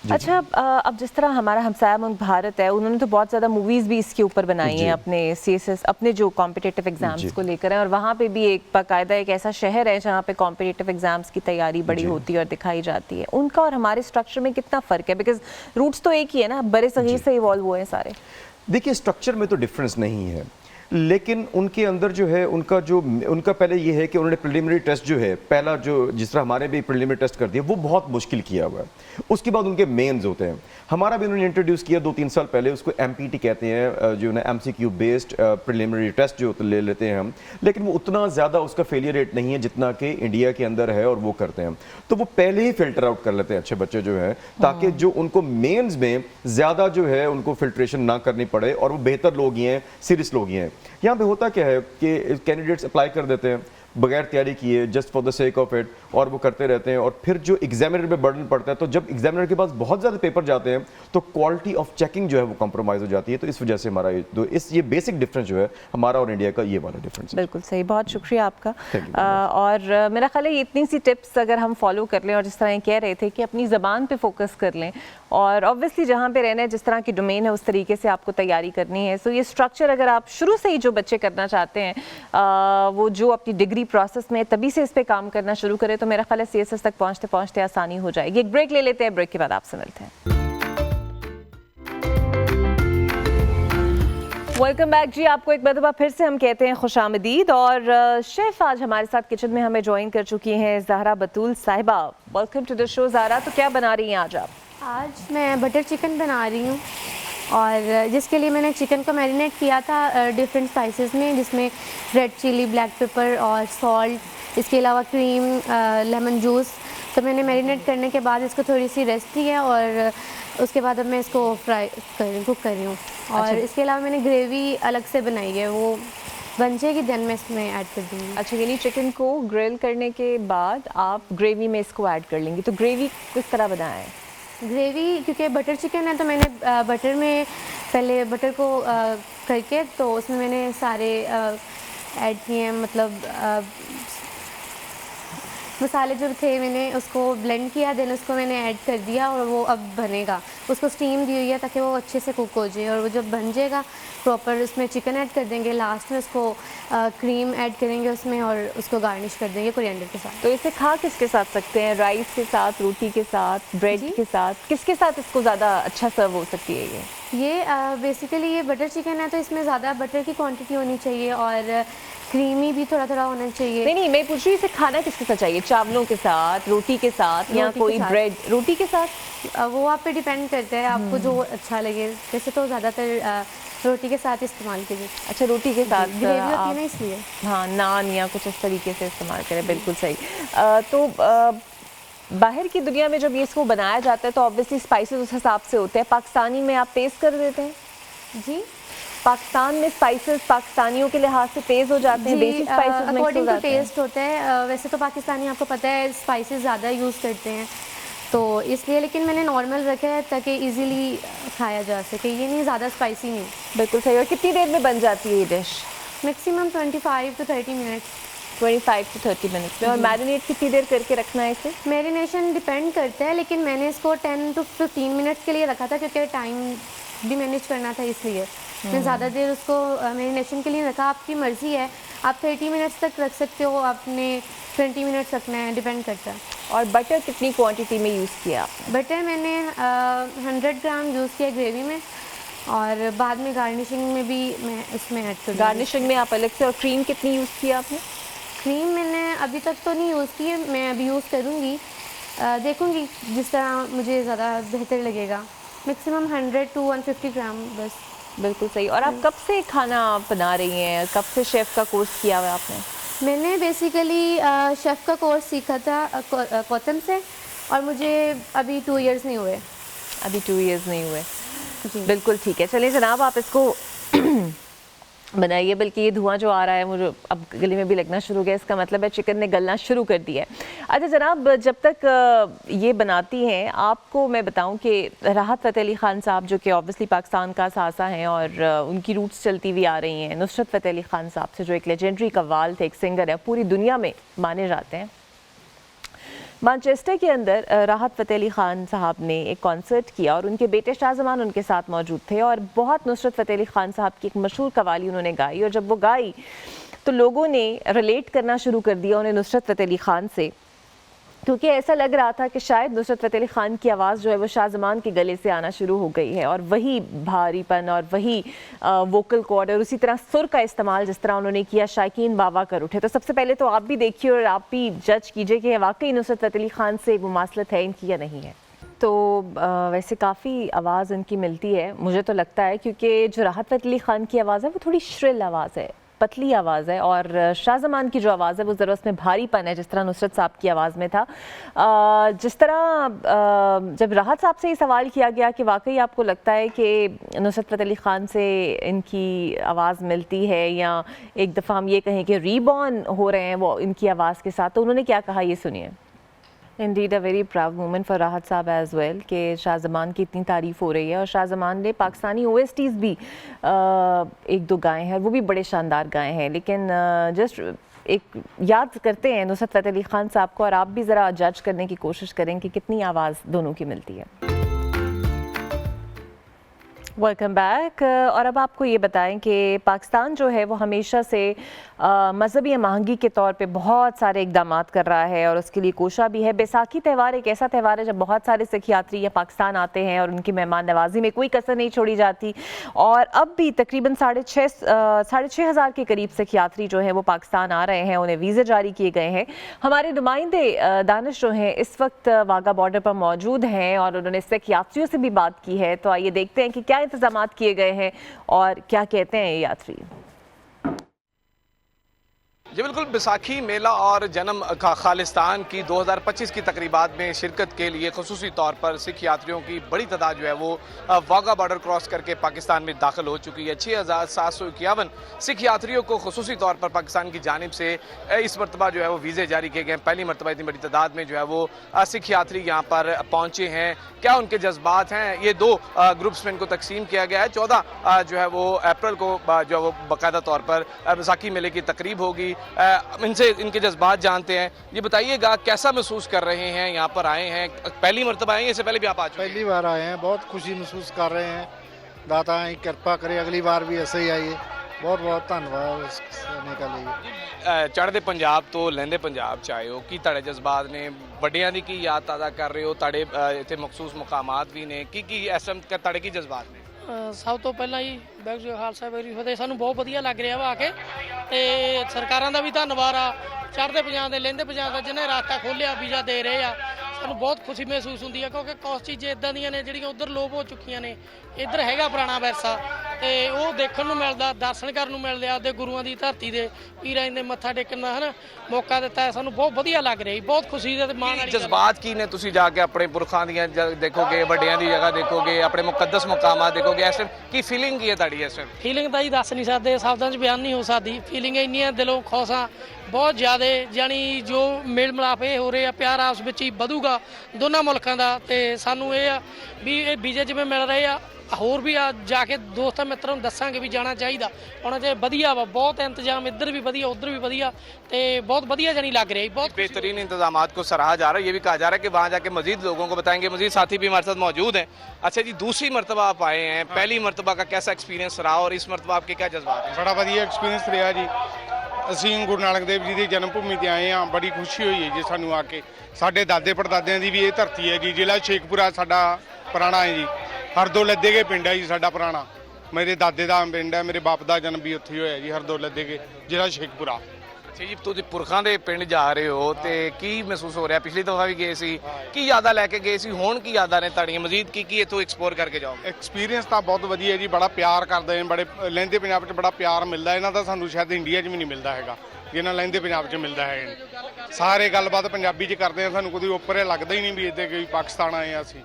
अच्छा, अब जिस तरह हमारा हमसाया मुल्क भारत है, उन्होंने तो बहुत ज़्यादा मूवीज़ भी इसके ऊपर बनाई हैं अपने CSS, अपने जो कॉम्पिटिटिव एग्ज़ाम्स को लेकर हैं, और वहाँ पे भी एक बाकायदा एक ऐसा शहर है जहाँ पे कॉम्पिटिटिव एग्ज़ाम्स की तैयारी बड़ी होती है और दिखाई जाती है। उनका और हमारे स्ट्रक्चर में कितना फ़र्क है? बिकॉज रूट्स तो एक ही है ना, बड़े सगीर से इवॉल्व हुए हैं सारे। देखिए, स्ट्रक्चर में तो डिफरेंस नहीं है, लेकिन उनके अंदर जो है उनका पहले ये है कि उन्होंने प्रिलिमिनरी टेस्ट जो है पहला जो जिस तरह हमारे भी प्रिलिमिनरी टेस्ट कर दिया वो बहुत मुश्किल किया हुआ है, उसके बाद उनके मेंस होते हैं। हमारा भी उन्होंने इंट्रोड्यूस किया 2-3 साल पहले, उसको MPT कहते हैं, जो है MCQ बेस्ड प्रिलिमिनरी टेस्ट जो ले लेते हैं हम, लेकिन वो उतना ज़्यादा उसका फेलियर रेट नहीं है जितना कि इंडिया के अंदर है और वो करते हैं। तो वो पहले ही फिल्टर आउट कर लेते हैं अच्छे बच्चे जो हैं, ताकि जो उनको मेंस में ज़्यादा जो है उनको फिल्ट्रेशन ना करनी पड़े और वो बेहतर लोग ही हैं, सीरियस लोग ही हैं। यहाँ पे होता क्या है कि कैंडिडेट्स अप्लाई कर देते हैं बगैर तैयारी किए, just for the sake of it, और वो करते रहते हैं, और फिर जो एग्जामिनर पे बर्डन पड़ता है, तो जब एग्जामिनर के पास बहुत ज़्यादा पेपर जाते हैं तो क्वालिटी ऑफ चेकिंग जो है वो कॉम्प्रोमाइज़ हो जाती है। तो इस वजह से हमारा ये बेसिक डिफरेंस जो है हमारा और इंडिया का, ये वाला डिफरेंस। बिल्कुल सही, बहुत शुक्रिया आपका। और मेरा ख्याल है इतनी सी टिप्स अगर हम फॉलो कर लें, और जिस तरह ये कह रहे थे कि अपनी ज़बान पे फोकस कर लें, और ऑब्वियसली जहाँ पे रहना है, जिस तरह की डोमेन है उस तरीके से आपको तैयारी करनी है। सो ये स्ट्रक्चर अगर आप शुरू से ही जो बच्चे करना चाहते हैं, वो जो अपनी डिग्री प्रोसेस में तभी से इस पे काम करना शुरू करें, तो मेरा ख्याल है CSS तक पहुँचते पहुँचते आसानी हो जाएगी। एक ब्रेक ले लेते हैं, ब्रेक के बाद आपसे मिलते हैं। वेलकम बैक जी, आपको एक मरतबा फिर से हम कहते हैं खुशामदीद। और शेफ़ आज हमारे साथ किचन में हमें ज्वाइन कर चुकी हैं ज़हरा बतूल साहिबा। Welcome to the show Zahra. तो क्या बना रही हैं आज आप? आज मैं बटर चिकन बना रही हूँ, और जिसके लिए मैंने चिकन को मैरिनेट किया था डिफरेंट स्पाइसेस में, जिसमें रेड चिली, ब्लैक पेपर और सॉल्ट, इसके अलावा क्रीम, लेमन जूस। तो मैंने मैरिनेट करने के बाद इसको थोड़ी सी रेस्ट दी है, और उसके बाद अब मैं इसको कुक कर रही हूँ। और इसके अलावा मैंने ग्रेवी अलग से बनाई है, वो बन जाएगी, देन मैं इसमें ऐड कर दूँगी। अच्छा, यानी चिकन को ग्रिल करने के बाद आप ग्रेवी में इसको ऐड कर लेंगी। तो ग्रेवी किस तरह बनाया है? ग्रेवी, क्योंकि बटर चिकन है तो मैंने बटर में पहले बटर को करके, तो उसमें मैंने सारे ऐड किए हैं, मतलब मसाले जो थे मैंने उसको ब्लेंड किया, देन उसको मैंने ऐड कर दिया, और वो अब बनेगा। उसको स्टीम दी हुई है ताकि वो अच्छे से कुक हो जाए, और वो जब बन जाएगा प्रॉपर, उसमें चिकन ऐड कर देंगे, लास्ट में उसको क्रीम ऐड करेंगे उसमें, और उसको गार्निश कर देंगे कोरिएंडर के साथ। तो इसे खा किसके साथ सकते हैं? राइस के साथ, रोटी के साथ, ब्रेड के साथ, किसके साथ इसको ज़्यादा अच्छा सर्व हो सकती है? ये बेसिकली ये बटर चिकन है तो इसमें ज़्यादा बटर की क्वांटिटी होनी चाहिए, और क्रीमी भी थोड़ा थोड़ा होना चाहिए। नहीं, मैं पूछ रही हूँ इसे खाना किसके साथ चाहिए? चावलों के साथ, रोटी के साथ, या कोई ब्रेड? रोटी के साथ वो आप पे डिपेंड करता है, आपको जो अच्छा लगे। वैसे तो ज़्यादातर रोटी के साथ इस्तेमाल कीजिए। अच्छा, रोटी के साथ ग्रेवी होती है ना, इसलिए। हाँ, नान या कुछ इस तरीके से इस्तेमाल करें। बिल्कुल सही। तो बाहर की दुनिया में जब ये इसको बनाया जाता है तो ऑब्वियसली स्पाइसेस उस हिसाब से होते हैं। पाकिस्तानी में आप तेज़ कर देते हैं? जी, पाकिस्तान में स्पाइसेस पाकिस्तानियों के लिहाज से तेज़ हो जाते हैं, basic spices according to taste होता है। वैसे तो पाकिस्तानी आपको पता है स्पाइसेस ज़्यादा यूज़ करते हैं, तो इसलिए, लेकिन मैंने नॉर्मल रखा है ताकि इजीली खाया जा सके, ये नहीं ज़्यादा स्पाइसी नहीं। बिल्कुल सही। और कितनी देर में बन जाती है ये dish? Maximum 25 to 30 minutes. 25 to 30 minutes में। और मैरिनेट कितनी देर करके रखना है इसे? मैरिनेशन डिपेंड करता है, लेकिन मैंने इसको 10 to 15 मिनट्स के लिए रखा था, क्योंकि टाइम भी मैनेज करना था, इसलिए मैं ज़्यादा देर उसको मैरिनेशन के लिए रखा। आपकी मर्ज़ी है, आप 30 मिनट्स तक रख सकते हो, आपने 20 मिनट्स रखना है, डिपेंड करता है। और बटर कितनी क्वांटिटी में यूज़ किया आपने? बटर मैंने 100 ग्राम यूज़ किया ग्रेवी में, और बाद में गार्निशिंग में भी मैं इसमें ऐड कर। गार्निशिंग में आप अलग से? और क्रीम कितनी यूज़ किया आपने? क्रीम मैंने अभी तक तो नहीं यूज़ की है, मैं अभी यूज़ करूँगी, देखूँगी जिस तरह मुझे ज़्यादा बेहतर लगेगा। मैक्सिमम 100 to 150 ग्राम बस। बिल्कुल सही। और आप कब से खाना बना रही हैं? कब से शेफ़ का कोर्स किया हुआ है आपने? मैंने बेसिकली शेफ़ का कोर्स सीखा था कॉटन से, और मुझे अभी 2 इयर्स नहीं हुए। अभी 2 इयर्स नहीं हुए? बिल्कुल ठीक है। चलिए जनाब, आप इसको बनाइए। बल्कि ये धुआं जो आ रहा है मुझे अब गले में भी लगना शुरू हो गया, इसका मतलब है चिकन ने गलना शुरू कर दिया है। अच्छा जनाब, जब तक ये बनाती हैं, आपको मैं बताऊं कि राहत फ़तेह अली ख़ान साहब, जो कि ऑब्वियसली पाकिस्तान का सासा हैं और उनकी रूट्स चलती हुई आ रही हैं, नुसरत फ़तेह अली ख़ान साहब से, जो एक लेजेंडरी कव्वाल थे, एक सिंगर है, पूरी दुनिया में माने जाते हैं। मैनचेस्टर के अंदर राहत फ़तेह अली ख़ान साहब ने एक कॉन्सर्ट किया और उनके बेटे शाहजमान उनके साथ मौजूद थे, और बहुत नुसरत फ़तेह अली ख़ान साहब की एक मशहूर कवाली उन्होंने गाई, और जब वो गाई तो लोगों ने रिलेट करना शुरू कर दिया उन्हें नुसरत फ़तेह अली ख़ान से, क्योंकि ऐसा लग रहा था कि शायद नुसरत फ़तेह अली ख़ान की आवाज़ जो है वो शाहज़मान के गले से आना शुरू हो गई है और वही भारीपन और वही वोकल कॉर्ड और उसी तरह सुर का इस्तेमाल जिस तरह उन्होंने किया, शायकीन बाबा कर उठे। तो सबसे पहले तो आप भी देखिए और आप भी जज कीजिए कि वाकई नुसरत फ़तेह अली ख़ान से मुमासलत है इनकी या नहीं है। तो वैसे काफ़ी आवाज़ इनकी मिलती है मुझे तो लगता है, क्योंकि जो राहत फ़तेह अली ख़ान की आवाज़ है वो थोड़ी श्रिल आवाज़ है, पतली आवाज़ है, और शाहज़मान की जो आवाज़ है वो ज़रा उसमें भारीपन है जिस तरह नुसरत साहब की आवाज़ में था। जिस तरह जब राहत साहब से ये सवाल किया गया कि वाकई आपको लगता है कि नुसरत फ़तेह अली ख़ान से इनकी आवाज़ मिलती है या एक दफ़ा हम ये कहें कि रीबॉर्न हो रहे हैं वो इनकी आवाज़ के साथ, तो उन्होंने क्या कहा ये सुनिए। Indeed a very proud moment for राहत साहब एज़ वेल कि शाहज़मान की इतनी तारीफ़ हो रही है और शाहज़मान ने पाकिस्तानी OSTs भी एक दो गाए हैं, वो भी बड़े शानदार गाए हैं। लेकिन जस्ट एक याद करते हैं नुसरत फ़तेह अली ख़ान साहब को और आप भी ज़रा जज करने की कोशिश करें कि कितनी आवाज़ दोनों की मिलती है। Welcome back. और अब आपको ये बताएं कि पाकिस्तान जो है वो हमेशा से मजहबी हमआहंगी के तौर पे बहुत सारे इकदाम कर रहा है और उसके लिए कोशा भी है। बैसाखी त्यौहार एक ऐसा त्यौहार है जब बहुत सारे सिख यात्री या पाकिस्तान आते हैं और उनकी मेहमान नवाजी में कोई कसर नहीं छोड़ी जाती। और अब भी तकरीबन 6,500 के करीब सिख यात्री जो हैं वो पाकिस्तान आ रहे हैं, उन्हें वीज़े जारी किए गए हैं। हमारे नुमाइंदे दानिश जो हैं इस वक्त वाघा बॉर्डर पर मौजूद हैं और उन्होंने सिख यात्रियों से भी बात की है। तो आइए देखते हैं कि क्या इंतजाम किए गए हैं और क्या कहते हैं ये यात्री। जी बिल्कुल, बैसाखी मेला और जन्म खालिस्तान की 2025 की तकरीबात में शिरकत के लिए खुसूसी तौर पर सिख यात्रियों की बड़ी तादाद जो है वो वाघा बॉर्डर क्रॉस करके पाकिस्तान में दाखिल हो चुकी है। 6,751 सिख यात्रियों को खुसूसी तौर पर पाकिस्तान की जानिब से इस मरतबा जो है वो वीज़े जारी किए गए। पहली मरतबा इतनी बड़ी तादाद में जो है वो सिख यात्री यहाँ पर पहुँचे हैं। क्या उनके जज्बात हैं, ये दो ग्रुप्स में इनको तकसीम किया गया है। 14 जो है वो अप्रैल को जो है वो बाकायदा तौर पर बैसाखी मेले की तकरीब होगी। इनसे इनके जज्बात जानते हैं। ये बताइएगा कैसा महसूस कर रहे हैं, यहाँ पर आए हैं, पहली मरतबा आए हैं, इससे पहले भी आप आ चुके हैं? पहली बार आए हैं, बहुत खुशी महसूस कर रहे हैं। दाता है कृपा करे अगली बार भी ऐसे ही आइए। बहुत बहुत धन्यवाद आने का लिए। चढ़ते पंजाब तो लहंदे पंजाब च आए हो, की ਤੁਹਾਡੇ जज्बात ने ਵੱਡਿਆਂ ਦੀ ਕੀ याद ताज़ा कर रहे हो, ਤੁਹਾਡੇ ਇੱਥੇ ਮਖਸੂਸ ਮੁਕਾਮਾਤ ਵੀ ਨੇ, ਕੀ ਇਸ ਟਾਈਮ ਤੁਹਾਡੇ ਕੀ ਜਜ਼ਬਾਤ ਨੇ? ਸਭ ਤੋਂ ਪਹਿਲਾਂ ਜੀ ਵਾਹਿਗੁਰੂ ਜੀ ਕਾ ਖਾਲਸਾ ਵਾਹਿਗੁਰੂ ਜੀ ਕੀ ਫਤਿਹ। ਸਾਨੂੰ ਬਹੁਤ ਵਧੀਆ ਲੱਗ ਰਿਹਾ ਵਾ ਆ ਕੇ, ਤੇ ਸਰਕਾਰਾਂ ਦਾ ਵੀ ਧੰਨਵਾਦ ਆ, ਚੜ੍ਹਦੇ ਪੰਜਾਬ ਦੇ ਲਹਿੰਦੇ ਪੰਜਾਬ ਦਾ ਜਿਹਨੇ ਰਾਸਤਾ ਖੋਲ੍ਹਿਆ, ਵੀਜ਼ਾ ਦੇ ਰਹੇ ਆ। ਸਾਨੂੰ ਬਹੁਤ ਖੁਸ਼ੀ ਮਹਿਸੂਸ ਹੁੰਦੀ ਹੈ ਕਿਉਂਕਿ ਕੁਝ ਚੀਜ਼ਾਂ ਇੱਦਾਂ ਦੀਆਂ ਨੇ ਜਿਹੜੀਆਂ ਉੱਧਰ ਲੋਪ ਹੋ ਚੁੱਕੀਆਂ ਨੇ। ਇੱਧਰ ਹੈਗਾ ਪੁਰਾਣਾ ਵਿਰਸਾ ਤੇ ਉਹ ਦੇਖਣ ਨੂੰ ਮਿਲਦਾ, ਦਰਸ਼ਨ ਕਰਨ ਨੂੰ ਮਿਲਦੇ, ਆਪਦੇ ਗੁਰੂਆਂ ਦੀ ਧਰਤੀ ਦੇ ਪੀਰਾਂ ਦੇ ਮੱਥਾ ਟੇਕਣ ਦਾ ਹਨਾ ਮੌਕਾ ਦਿੱਤਾ ਹੈ। ਸਾਨੂੰ ਬਹੁਤ ਵਧੀਆ ਲੱਗ ਰਿਹਾ ਜੀ, ਬਹੁਤ ਖੁਸ਼ੀ ਦੇ ਤੇ ਮਾਣ ਵਾਲੀ ਜਜ਼ਬਾਤ ਕੀ ਨੇ? ਤੁਸੀਂ ਜਾ ਕੇ ਆਪਣੇ ਪੁਰਖਾਂ ਦੀਆਂ ਦੇਖੋਗੇ, ਵੱਡਿਆਂ ਦੀ ਜਗ੍ਹਾ ਦੇਖੋਗੇ, ਆਪਣੇ ਮੁਕੱਦਸ ਮੁਕਾਮਾਤ ਦੇਖੋਗੇ, ਇਸ ਟਾਈਮ ਕੀ ਫੀਲਿੰਗ ਕੀ ਹੈ ਤੁਹਾਡੀ ਇਸ ਟਾਈਮ? ਫੀਲਿੰਗ ਤਾਂ ਜੀ ਦੱਸ ਨਹੀਂ ਸਕਦੇ, ਸ਼ਬਦਾਂ 'ਚ ਬਿਆਨ ਨਹੀਂ ਹੋ ਸਕਦੀ। ਫੀਲਿੰਗ ਇੰਨੀਆਂ ਦਿਲੋਂ ਖੁਸ਼ ਹਾਂ ਬਹੁਤ ਜ਼ਿਆਦਾ, ਜਾਣੀ ਜੋ ਮੇਲ ਮਿਲਾਪ ਇਹ ਹੋ ਰਹੇ ਆ, ਪਿਆਰ ਆਪਸ ਵਿੱਚ ਹੀ ਵਧੂਗਾ ਦੋਨਾਂ ਮੁਲਕਾਂ ਦਾ। ਤੇ ਸਾਨੂੰ ਇਹ ਆ ਵੀ ਇਹ ਵੀਜ਼ੇ ਜਿਵੇਂ ਮਿਲ ਰਹੇ ਆ, ਹੋਰ ਵੀ ਆ ਜਾ ਕੇ ਦੋਸਤਾਂ ਮਿੱਤਰਾਂ ਨੂੰ ਦੱਸਾਂਗੇ ਵੀ ਜਾਣਾ ਚਾਹੀਦਾ, ਆਉਣਾ ਚਾਹੀਦਾ। ਵਧੀਆ ਵਾ, बहुत इंतजाम, इधर भी वधिया उधर भी वधिया, ते बहुत वधिया जानी लग रही है। बहुत बेहतरीन इंतजाम को सराहा जा रहा है। ये भी कहा जा रहा है कि वहाँ जाके मजीद लोगों को बताएंगे। मजीद साथी भी हमारे साथ मौजूद हैं। अच्छा जी, दूसरी मरतबा आप आए हैं, पहली मरतबा का कैसा एक्सपीरियंस रहा और इस मरतबा आपके क्या जज्बात हैं? बड़ा वधिया एक्सपीरियंस रहा जी। ਅਸੀਂ ਗੁਰੂ ਨਾਨਕ ਦੇਵ ਜੀ ਦੀ ਜਨਮ ਭੂਮੀ ਤੇ ਆਏ ਹਾਂ, ਬੜੀ ਖੁਸ਼ੀ ਹੋਈ ਹੈ ਜੀ ਸਾਨੂੰ ਆ ਕੇ। ਸਾਡੇ ਦਾਦੇ ਪੜਦਾਦਿਆਂ ਦੀ ਵੀ ਇਹ ਧਰਤੀ ਹੈਗੀ। ਜ਼ਿਲ੍ਹਾ ਸ਼ੇਖਪੁਰਾ ਸਾਡਾ ਪੁਰਾਣਾ ਹੈ ਜੀ, ਹਰਦੋ ਲੱਦੇਗੇ ਪਿੰਡ ਹੈ ਜੀ ਸਾਡਾ ਪੁਰਾਣਾ। ਮੇਰੇ ਦਾਦੇ ਦਾ ਪਿੰਡ ਹੈ, ਮੇਰੇ ਬਾਪ ਦਾ ਜਨਮ ਵੀ ਉੱਥੇ ਹੋਇਆ ਜੀ, ਹਰਦੋ ਲੱਦੇਗੇ, ਜ਼ਿਲ੍ਹਾ ਸ਼ੇਖਪੁਰਾ। ਅੱਛਾ ਜੀ, ਤੁਸੀਂ ਪੁਰਖਾਂ ਦੇ ਪਿੰਡ ਜਾ ਰਹੇ ਹੋ ਤੇ ਕੀ ਮਹਿਸੂਸ ਹੋ ਰਿਹਾ? ਪਿਛਲੀ ਦਫਾ ਵੀ ਗਏ ਸੀ, ਕੀ ਯਾਦਾਂ ਲੈ ਕੇ ਗਏ ਸੀ, ਹੁਣ ਕੀ ਯਾਦਾਂ ਨੇ ਤੁਹਾਡੀਆਂ? ਮਜ਼ੀਦ ਕੀ ਇੱਥੋਂ ਐਕਸਪਲੋਰ ਕਰਕੇ ਜਾਓਗੇ? ਐਕਸਪੀਰੀਅੰਸ ਤਾਂ ਬਹੁਤ ਵਧੀਆ ਜੀ, ਬੜਾ ਪਿਆਰ ਕਰਦੇ ਨੇ, ਬੜੇ ਲਹਿੰਦੇ ਪੰਜਾਬ 'ਚ ਬੜਾ ਪਿਆਰ ਮਿਲਦਾ ਇਹਨਾਂ ਦਾ। ਸਾਨੂੰ ਸ਼ਾਇਦ ਇੰਡੀਆ 'ਚ ਵੀ ਨਹੀਂ ਮਿਲਦਾ ਹੈਗਾ ਜਿੰਨਾ ਲਹਿੰਦੇ ਪੰਜਾਬ 'ਚ ਮਿਲਦਾ ਹੈ। ਸਾਰੇ ਗੱਲਬਾਤ ਪੰਜਾਬੀ 'ਚ ਕਰਦੇ ਆ, ਸਾਨੂੰ ਕੋਈ ਉੱਪਰ ਲੱਗਦਾ ਹੀ ਨਹੀਂ ਵੀ ਇੱਥੇ ਕੋਈ ਪਾਕਿਸਤਾਨ ਆਏ ਆ ਅਸੀਂ।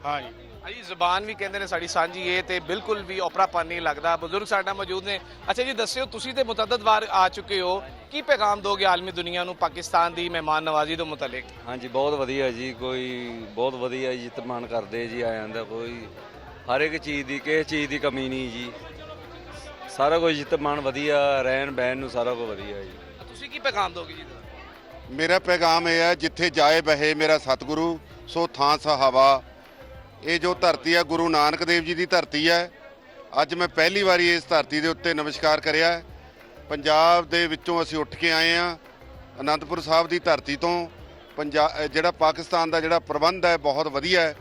ਹਾਂ ਜੀ ਜੀ, ਜ਼ਬਾਨ ਵੀ ਕਹਿੰਦੇ ਨੇ ਸਾਡੀ ਸਾਂਝੀ ਹੈ ਤੇ ਬਿਲਕੁਲ ਵੀ ਓਪਰਾਪਨ ਨਹੀਂ ਲੱਗਦਾ। ਬਜ਼ੁਰਗ ਸਾਡਾ ਮੌਜੂਦ ਨੇ। ਅੱਛਾ ਜੀ, ਦੱਸਿਓ, ਤੁਸੀਂ ਤੇ ਮੁਤਅੱਦਦ ਵਾਰ ਆ ਚੁੱਕੇ ਹੋ, ਕੀ ਪੈਗਾਮ ਦੋਗੇ ਆਲਮੀ ਦੁਨੀਆ ਨੂੰ ਪਾਕਿਸਤਾਨ ਦੀ ਮਹਿਮਾਨ ਨਵਾਜ਼ੀ ਤੋਂ ਮੁਤਲਕ? ਹਾਂਜੀ, ਬਹੁਤ ਵਧੀਆ ਜੀ, ਕੋਈ ਬਹੁਤ ਵਧੀਆ ਇੱਜ਼ਤ ਮਾਣ ਕਰਦੇ ਜੀ ਆਇਆਂ ਦਾ, ਕੋਈ ਹਰ ਇੱਕ ਚੀਜ਼ ਦੀ, ਕਿਸੇ ਚੀਜ਼ ਦੀ ਕਮੀ ਨਹੀਂ ਜੀ, ਸਾਰਾ ਕੁਝ ਇੱਜ਼ਤ ਮਾਣ ਵਧੀਆ, ਰਹਿਣ ਬਹਿਣ ਨੂੰ ਸਾਰਾ ਕੁਝ ਵਧੀਆ ਜੀ। ਤੁਸੀਂ ਕੀ ਪੈਗਾਮ ਦੋਗੇ ਜੀ? ਮੇਰਾ ਪੈਗਾਮ ਇਹ ਹੈ, ਜਿੱਥੇ ਜਾਏ ਬਹੇ ਮੇਰਾ ਸਤਿਗੁਰੂ, ਸੋ ਥਾਂ ਸਹਾਵਾ। ਇਹ ਜੋ ਧਰਤੀ ਹੈ ਗੁਰੂ ਨਾਨਕ ਦੇਵ ਜੀ ਦੀ ਧਰਤੀ ਹੈ। ਅੱਜ ਮੈਂ ਪਹਿਲੀ ਵਾਰੀ ਇਸ ਧਰਤੀ ਦੇ ਉੱਤੇ ਨਮਸਕਾਰ ਕਰਿਆ। ਪੰਜਾਬ ਦੇ ਵਿੱਚੋਂ ਅਸੀਂ ਉੱਠ ਕੇ ਆਏ ਹਾਂ, ਅਨੰਦਪੁਰ ਸਾਹਿਬ ਦੀ ਧਰਤੀ ਤੋਂ, ਜਿਹੜਾ ਪਾਕਿਸਤਾਨ ਦਾ ਜਿਹੜਾ ਪ੍ਰਬੰਧ ਹੈ ਬਹੁਤ ਵਧੀਆ ਹੈ।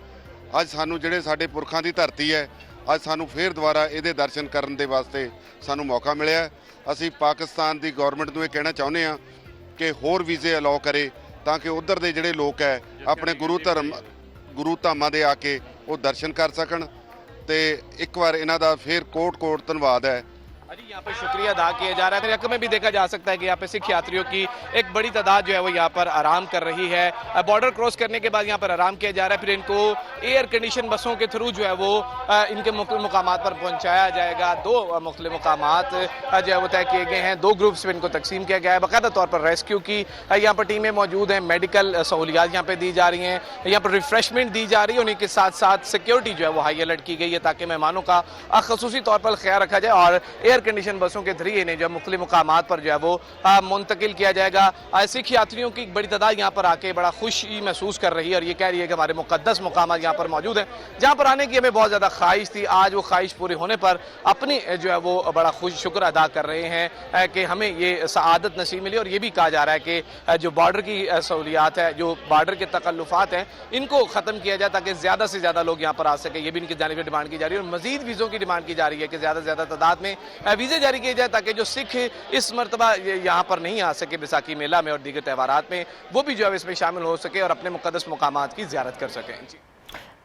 ਅੱਜ ਸਾਨੂੰ ਜਿਹੜੇ ਸਾਡੇ ਪੁਰਖਾਂ ਦੀ ਧਰਤੀ ਹੈ, ਅੱਜ ਸਾਨੂੰ ਫੇਰ ਦੁਬਾਰਾ ਇਹਦੇ ਦਰਸ਼ਨ ਕਰਨ ਦੇ ਵਾਸਤੇ ਸਾਨੂੰ ਮੌਕਾ ਮਿਲਿਆ। ਅਸੀਂ ਪਾਕਿਸਤਾਨ ਦੀ ਗਵਰਨਮੈਂਟ ਨੂੰ ਇਹ ਕਹਿਣਾ ਚਾਹੁੰਦੇ ਹਾਂ ਕਿ ਹੋਰ ਵੀਜ਼ੇ ਅਲਾਉ ਕਰੇ ਤਾਂ ਕਿ ਉੱਧਰ ਦੇ ਜਿਹੜੇ ਲੋਕ ਹੈ ਆਪਣੇ ਗੁਰੂ ਧਾਮਾਂ ਦੇ ਆ ਕੇ ਉਹ ਦਰਸ਼ਨ ਕਰ ਸਕਣ। ਤੇ ਇੱਕ ਵਾਰ ਇਹਨਾਂ ਦਾ ਫੇਰ ਕੋਟ ਧੰਨਵਾਦ ਹੈ। जी यहाँ पर शुक्रिया अदा किया जा रहा है। रकम में भी देखा जा सकता है कि यहाँ पे सिख यात्रियों की एक बड़ी तादाद जो है वो यहाँ पर आराम कर रही है। बॉर्डर क्रॉस करने के बाद यहाँ पर आराम किया जा रहा है, फिर इनको एयर कंडीशन बसों के थ्रू जो है वो इनके मुख्तलिफ मुकामात पर पहुँचाया जाएगा। 2 मुख्तलिफ मुकामात जो है वो तय किए गए हैं, 2 ग्रुप्स में इनको तकसीम किया गया है। बाकायदा तौर पर रेस्क्यू की यहाँ पर टीमें मौजूद हैं, मेडिकल सहूलियात यहाँ पर दी जा रही हैं, यहाँ पर रिफ्रेशमेंट दी जा रही है। उन्हीं के साथ साथ सिक्योरिटी जो है वो हाई अलर्ट की गई है ताकि मेहमानों का खसूसी तौर पर ख्याल रखा जाए और एयर कंडीशन बसों के जरिए इन्हें जो मुख्तलिफ मुकामात पर जो है वो मुंतकिल किया जाएगा। सिख यात्रियों की बड़ी तादाद यहाँ पर आके बड़ा खुशी महसूस कर रही है और ये कह रही है कि हमारे मुकद्दस मुकामात यहाँ पर मौजूद हैं जहाँ पर आने की हमें बहुत ज़्यादा ख्वाहिश थी। आज वो ख्वाहिश पूरी होने पर अपनी जो है वो बड़ा शुक्र अदा कर रहे हैं कि हमें ये सआदत नसीब मिली। और ये भी कहा जा रहा है कि जो बॉर्डर की सहूलियात है, जो बॉर्डर के तकल्लुफ़ात हैं, इनको ख़त्म किया जाए ताकि ज़्यादा से ज़्यादा लोग यहाँ पर आ सके। ये भी इनकी जानिब से डिमांड की जा रही है और मज़ीद वीज़ों की डिमांड की जा रही है कि ज़्यादा से ज़्यादा तादाद में वीज़े जारी किए जाए ताकि जो सिख इस मरतबा यहाँ पर नहीं आ सके बैसाखी मेला में और दीगर त्यौहारात में, वो भी जो है इसमें शामिल हो सके और अपने मुक़द्दस मुकामात की ज़ियारत कर सकें। जी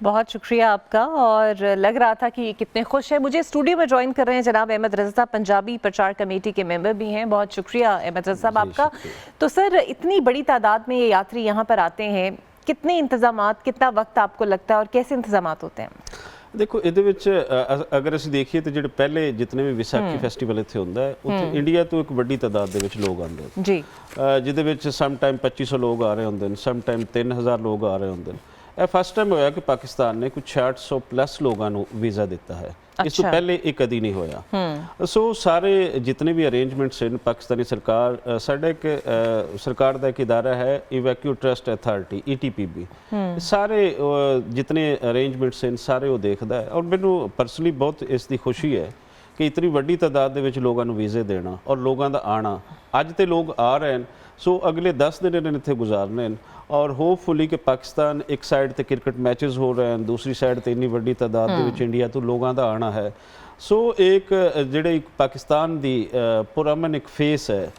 बहुत शुक्रिया आपका। और लग रहा था कि ये कितने खुश हैं। मुझे स्टूडियो में ज्वाइन कर रहे हैं जनाब अहमद रज़ा साहब, पंजाबी प्रचार कमेटी के मेंबर भी हैं। बहुत शुक्रिया अहमद रज़ा साहब आपका। तो सर, इतनी बड़ी तादाद में ये यात्री यहाँ पर आते हैं, कितने इंतज़ामात, कितना वक्त आपको लगता है और कैसे इंतज़ामात होते हैं? देखो ਇਹਦੇ ਵਿੱਚ ਅਗਰ ਅਸੀਂ ਦੇਖੀਏ ਤਾਂ ਜਿਹੜੇ ਪਹਿਲੇ ਜਿਤਨੇ ਵੀ ਵਿਸਾਖੀ ਫੈਸਟੀਵਲ ਇੱਥੇ ਹੁੰਦਾ ਹੈ ਉੱਥੇ ਇੰਡੀਆ ਤੋਂ ਇੱਕ ਵੱਡੀ ਤਾਦਾਦ ਦੇ ਵਿੱਚ ਲੋਕ ਆਉਂਦੇ ਨੇ ਜੀ, ਜਿਹਦੇ ਵਿੱਚ ਸਮ ਟਾਈਮ 2500 ਲੋਕ ਆ ਰਹੇ ਹੁੰਦੇ ਨੇ, ਸਮ ਟਾਈਮ 3000 ਲੋਕ ਆ ਰਹੇ ਹੁੰਦੇ ਨੇ। ਇਹ ਫਸਟ ਟਾਈਮ ਹੋਇਆ ਕਿ ਪਾਕਿਸਤਾਨ ਨੇ ਕੁਝ 6600 ਪਲੱਸ ਲੋਕਾਂ ਨੂੰ ਵੀਜ਼ਾ ਦਿੱਤਾ ਹੈ। ਇਸ ਤੋਂ ਪਹਿਲੇ ਇਹ ਕਦੀ ਨਹੀਂ ਹੋਇਆ। ਸੋ ਸਾਰੇ ਜਿਤਨੇ ਵੀ ਅਰੇਂਜਮੈਂਟਸ ਹਨ, ਪਾਕਿਸਤਾਨੀ ਸਰਕਾਰ, ਸਾਡਾ ਇੱਕ ਸਰਕਾਰ ਦਾ ਇੱਕ ਇਦਾਰਾ ਹੈ ਇਵੈਕਿਊ ਟਰਸਟ ਅਥਾਰਟੀ ETPB, ਸਾਰੇ ਜਿਤਨੇ ਅਰੇਂਜਮੈਂਟਸ ਹਨ ਸਾਰੇ ਉਹ ਦੇਖਦਾ ਹੈ। ਔਰ ਮੈਨੂੰ ਪਰਸਨਲੀ ਬਹੁਤ ਇਸ ਦੀ ਖੁਸ਼ੀ ਹੈ ਕਿ ਇਤਨੀ ਵੱਡੀ ਤਾਦਾਦ ਦੇ ਵਿੱਚ ਲੋਕਾਂ ਨੂੰ ਵੀਜ਼ੇ ਦੇਣਾ ਔਰ ਲੋਕਾਂ ਦਾ ਆਣਾ। ਅੱਜ ਤੇ ਲੋਕ ਆ ਰਹੇ ਹਨ, ਸੋ ਅਗਲੇ 10 ਦਿਨ ਇਹਨਾਂ ਨੇ ਇੱਥੇ ਗੁਜ਼ਾਰਨੇ ਹਨ। और होपफुली कि पाकिस्तान एक साइड ते क्रिकेट मैचेस हो रहे हैं, दूसरी साइड ते इन्नी वड्डी तादाद दे विच इंडिया तो लोगों का आना है। सो एक ਜਿਹੜੇ ਪਾਕਿਸਤਾਨ ਦੀ ਪੁਰਅਮਨ ਇੱਕ ਫੇਸ ਹੈ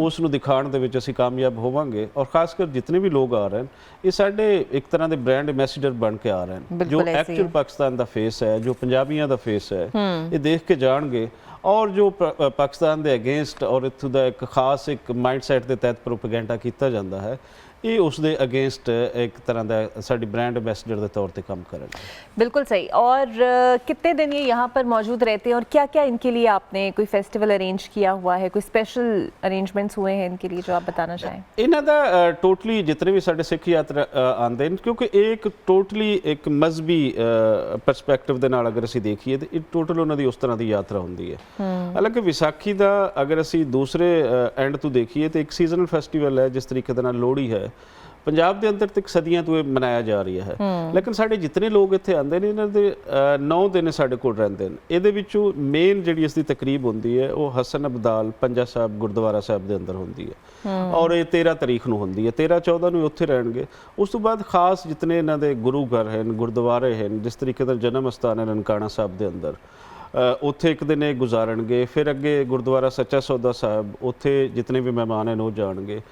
ਉਸ ਨੂੰ ਦਿਖਾਉਣ ਦੇ ਵਿੱਚ ਅਸੀਂ ਕਾਮਯਾਬ ਹੋਵਾਂਗੇ। ਔਰ ਖਾਸ ਕਰ ਜਿਤਨੇ ਵੀ ਲੋਕ ਆ ਰਹੇ ਹਨ ਇਹ ਸਾਡੇ ਇੱਕ ਤਰ੍ਹਾਂ ਦੇ ਬ੍ਰਾਂਡ ਐਮਬੈਸਡਰ ਬਣ ਕੇ ਆ ਰਹੇ ਹਨ। ਜੋ ਐਕਚੁਅਲ ਪਾਕਿਸਤਾਨ ਦਾ ਫੇਸ ਹੈ, ਜੋ ਪੰਜਾਬੀਆਂ ਦਾ ਫੇਸ ਹੈ, ਇਹ ਦੇਖ ਕੇ ਜਾਣਗੇ। ਔਰ ਜੋ ਪਾਕਿਸਤਾਨ ਦੇ ਅਗੇਂਸਟ ਔਰ ਇੱਥੋਂ ਦਾ ਇੱਕ ਖਾਸ ਇੱਕ ਮਾਈਂਡਸੈਟ ਦੇ ਤਹਿਤ ਪ੍ਰੋਪੇਗੈਂਡਾ ਕੀਤਾ ਜਾਂਦਾ ਹੈ, ये उसके अगेंस्ट एक तरह का साड़ी ब्रांड एम्बेसडर के तौर पर काम करें। बिल्कुल सही। और कितने दिन ये यहाँ पर मौजूद रहते हैं और क्या क्या इनके लिए आपने कोई फेस्टिवल अरेंज किया हुआ है, कोई स्पेशल अरेंजमेंट्स हुए हैं इनके लिए जो आप बताना चाहें? इन्हों का टोटली जितने भी साढ़े सिख यात्रा आते हैं, क्योंकि एक टोटली एक मजहबी परसपैक्टिव के नाल अगर असीं देखिए तो टोटल उन्होंने उस तरह की यात्रा होंदी है। हालांकि विसाखी का अगर असीं दूसरे एंड तो देखिए तो एक सीजनल फैसटिवल है, जिस तरीके के लोहड़ी है पंजाब के अंदर तक सदियां तो मनाया जा रही है। लेकिन साढ़े जितने लोग इत्थे आते हैं इन्हां दे 9 दिन साढ़े कोल रहिंदे ने। इहदे विचों मेन जिहड़ी इसदी तकरीब होंदी है वो हसन अब्दाल पंजा साहब गुरुद्वारा साहब दे अंदर होंदी है और ये 13 तारीख नूं होंदी है। 13-14 नूं उत्थे रहणगे। उस तो बाद खास जितने इन्हां दे गुरु घर हैं, गुरुद्वारे हैं, जिस तरीके दा जन्म अस्थान है ननकाना साहब दे अंदर उत्थे एक दिन गुजारनगे। फिर अगे गुरुद्वारा सच्चा सौदा साहब उत्थे जितने भी मेहमान हैं वो जाणगे।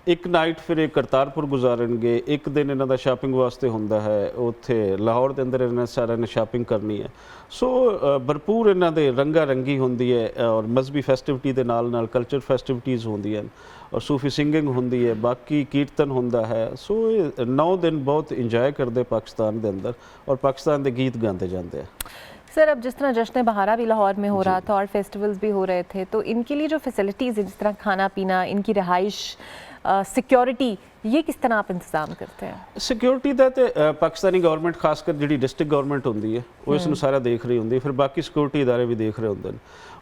एक नाइट फिर एक करतारपुर गुजारनगे। एक दिन इन्हां दा शॉपिंग वास्ते हुंदा है उत्थे लाहौर के अंदर इन्हां सारिਆਂ ने शॉपिंग करनी है। सो भरपूर इन्हां दे रंगा रंगी हुंदी है और मजहबी फैसटिविटी के नाल नाल कल्चर फैसटिविटीज़ होंदियां और सूफी सिंगिंग होंदी है, बाकी कीर्तन होंदा है। सो 9 दिन बहुत इंजॉय करते पाकिस्तान के अंदर और पाकिस्तान के गीत गाते जाते हैं। सर, अब जिस तरह जश्न बहारा भी लाहौर में हो रहा था और फेस्टिवल्स भी हो रहे थे, तो इनके लिए जो फैसिलिटीज़ है, जिस तरह खाना पीना, इनकी रिहाइश, सिक्योरिटी, ये किस तरह आप इंतजाम करते हैं? सिक्योरिटी का तो पाकिस्तानी गवर्नमेंट खासकर जी डिस्ट्रिक्ट गवर्नमेंट होंगी है वो इसनूं सारा देख रही होंगी, फिर बाकी सिक्योरिटी इदारे भी देख रहे होंगे।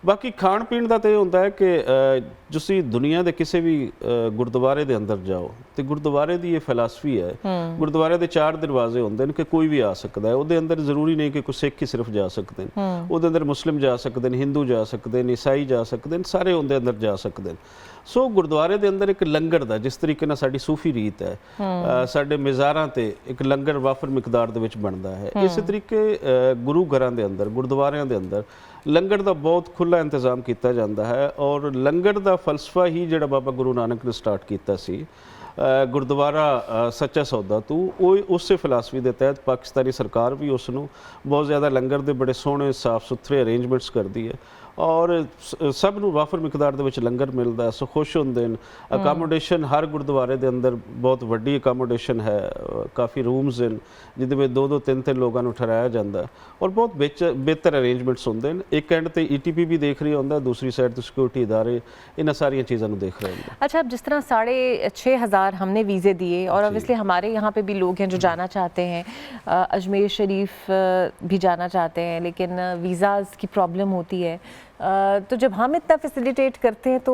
बाकी खाण पीण का तो यह होंदा है कि तुसीं दुनिया के किसी भी गुरुद्वारे के अंदर जाओ तो गुरुद्वारे की ये फिलासफी है, गुरुद्वारे के 4 दरवाजे होंगे कि कोई भी आ सकता है। वो अंदर जरूरी नहीं कि कोई सिख ही सिर्फ जा सकते हैं, वो अंदर मुस्लिम जा सकते हैं, हिंदू जा सकते हैं, ईसाई जा सकते हैं, सारे उनके अंदर जा सकते हैं। सो गुरुद्वारे के अंदर एक लंगर का जिस तरीके साडी सूफी ਹੀ ਰੀਤ ਹੈ। ਸਾਡੇ ਮਿਜ਼ਾਰਾਂ ਤੇ ਇੱਕ ਲੰਗਰ ਵਾਫਰ ਮਿਕਦਾਰ ਦੇ ਵਿੱਚ ਬਣਦਾ ਹੈ। ਇਸੇ ਤਰੀਕੇ ਗੁਰੂ ਘਰਾਂ ਦੇ ਅੰਦਰ, ਗੁਰਦੁਆਰਿਆਂ ਦੇ ਅੰਦਰ ਲੰਗਰ ਦਾ ਬਹੁਤ ਖੁੱਲ੍ਹਾ ਇੰਤਜ਼ਾਮ ਕੀਤਾ ਜਾਂਦਾ ਹੈ ਔਰ ਲੰਗਰ ਦਾ ਫਲਸਫਾ ਹੀ ਜਿਹੜਾ ਬਾਬਾ ਗੁਰੂ ਨਾਨਕ ਨੇ ਸਟਾਰਟ ਕੀਤਾ ਸੀ ਗੁਰਦੁਆਰਾ ਸੱਚਾ ਸੌਦਾ ਤੋਂ, ਉਹ ਉਸੇ ਫਿਲਾਸਫੀ ਦੇ ਤਹਿਤ ਪਾਕਿਸਤਾਨੀ ਸਰਕਾਰ ਵੀ ਉਸ ਨੂੰ ਬਹੁਤ ਜ਼ਿਆਦਾ ਲੰਗਰ ਦੇ ਬੜੇ ਸੋਹਣੇ ਸਾਫ਼ ਸੁਥਰੇ ਅਰੇਂਜਮੈਂਟਸ ਕਰਦੀ ਹੈ ਔਰ ਸਭ ਨੂੰ ਵਾਫਰ ਮਿਕਦਾਰ ਦੇ ਵਿੱਚ ਲੰਗਰ ਮਿਲਦਾ, ਸੋ ਖੁਸ਼ ਹੁੰਦੇ ਨੇ। ਅਕਾਮੋਡੇਸ਼ਨ ਹਰ ਗੁਰਦੁਆਰੇ ਦੇ ਅੰਦਰ ਬਹੁਤ ਵੱਡੀ ਅਕਾਮੋਡੇਸ਼ਨ ਹੈ, ਕਾਫੀ ਰੂਮਸ ਹਨ ਜਿਹਦੇ ਵਿੱਚ 2-2 3-3 ਲੋਕਾਂ ਨੂੰ ਠਹਿਰਾਇਆ ਜਾਂਦਾ ਔਰ ਬਹੁਤ ਬਿਹਤਰ ਅਰੇਂਜਮੈਂਟਸ ਹੁੰਦੇ ਨੇ। ਇੱਕ ਐਂਡ ਤੇ ETP ਵੀ ਦੇਖ ਰਹੀ ਹੁੰਦਾ, ਦੂਸਰੀ ਸਾਈਡ ਤੇ ਸਿਕਿਉਰਿਟੀ इदारे ਇਹਨਾਂ ਸਾਰੀਆਂ ਚੀਜ਼ਾਂ ਨੂੰ देख रहे हैं। अच्छा, अब जिस तरह 6,500 हमने वीज़े दिए और ऑब्वियसली हमारे यहाँ पे भी लोग हैं जो जाना चाहते हैं, अजमेर शरीफ भी जाना चाहते हैं, लेकिन वीज़ाज़ की प्रॉब्लम होती है। तो जब हम इतना फैसिलिटेट करते हैं तो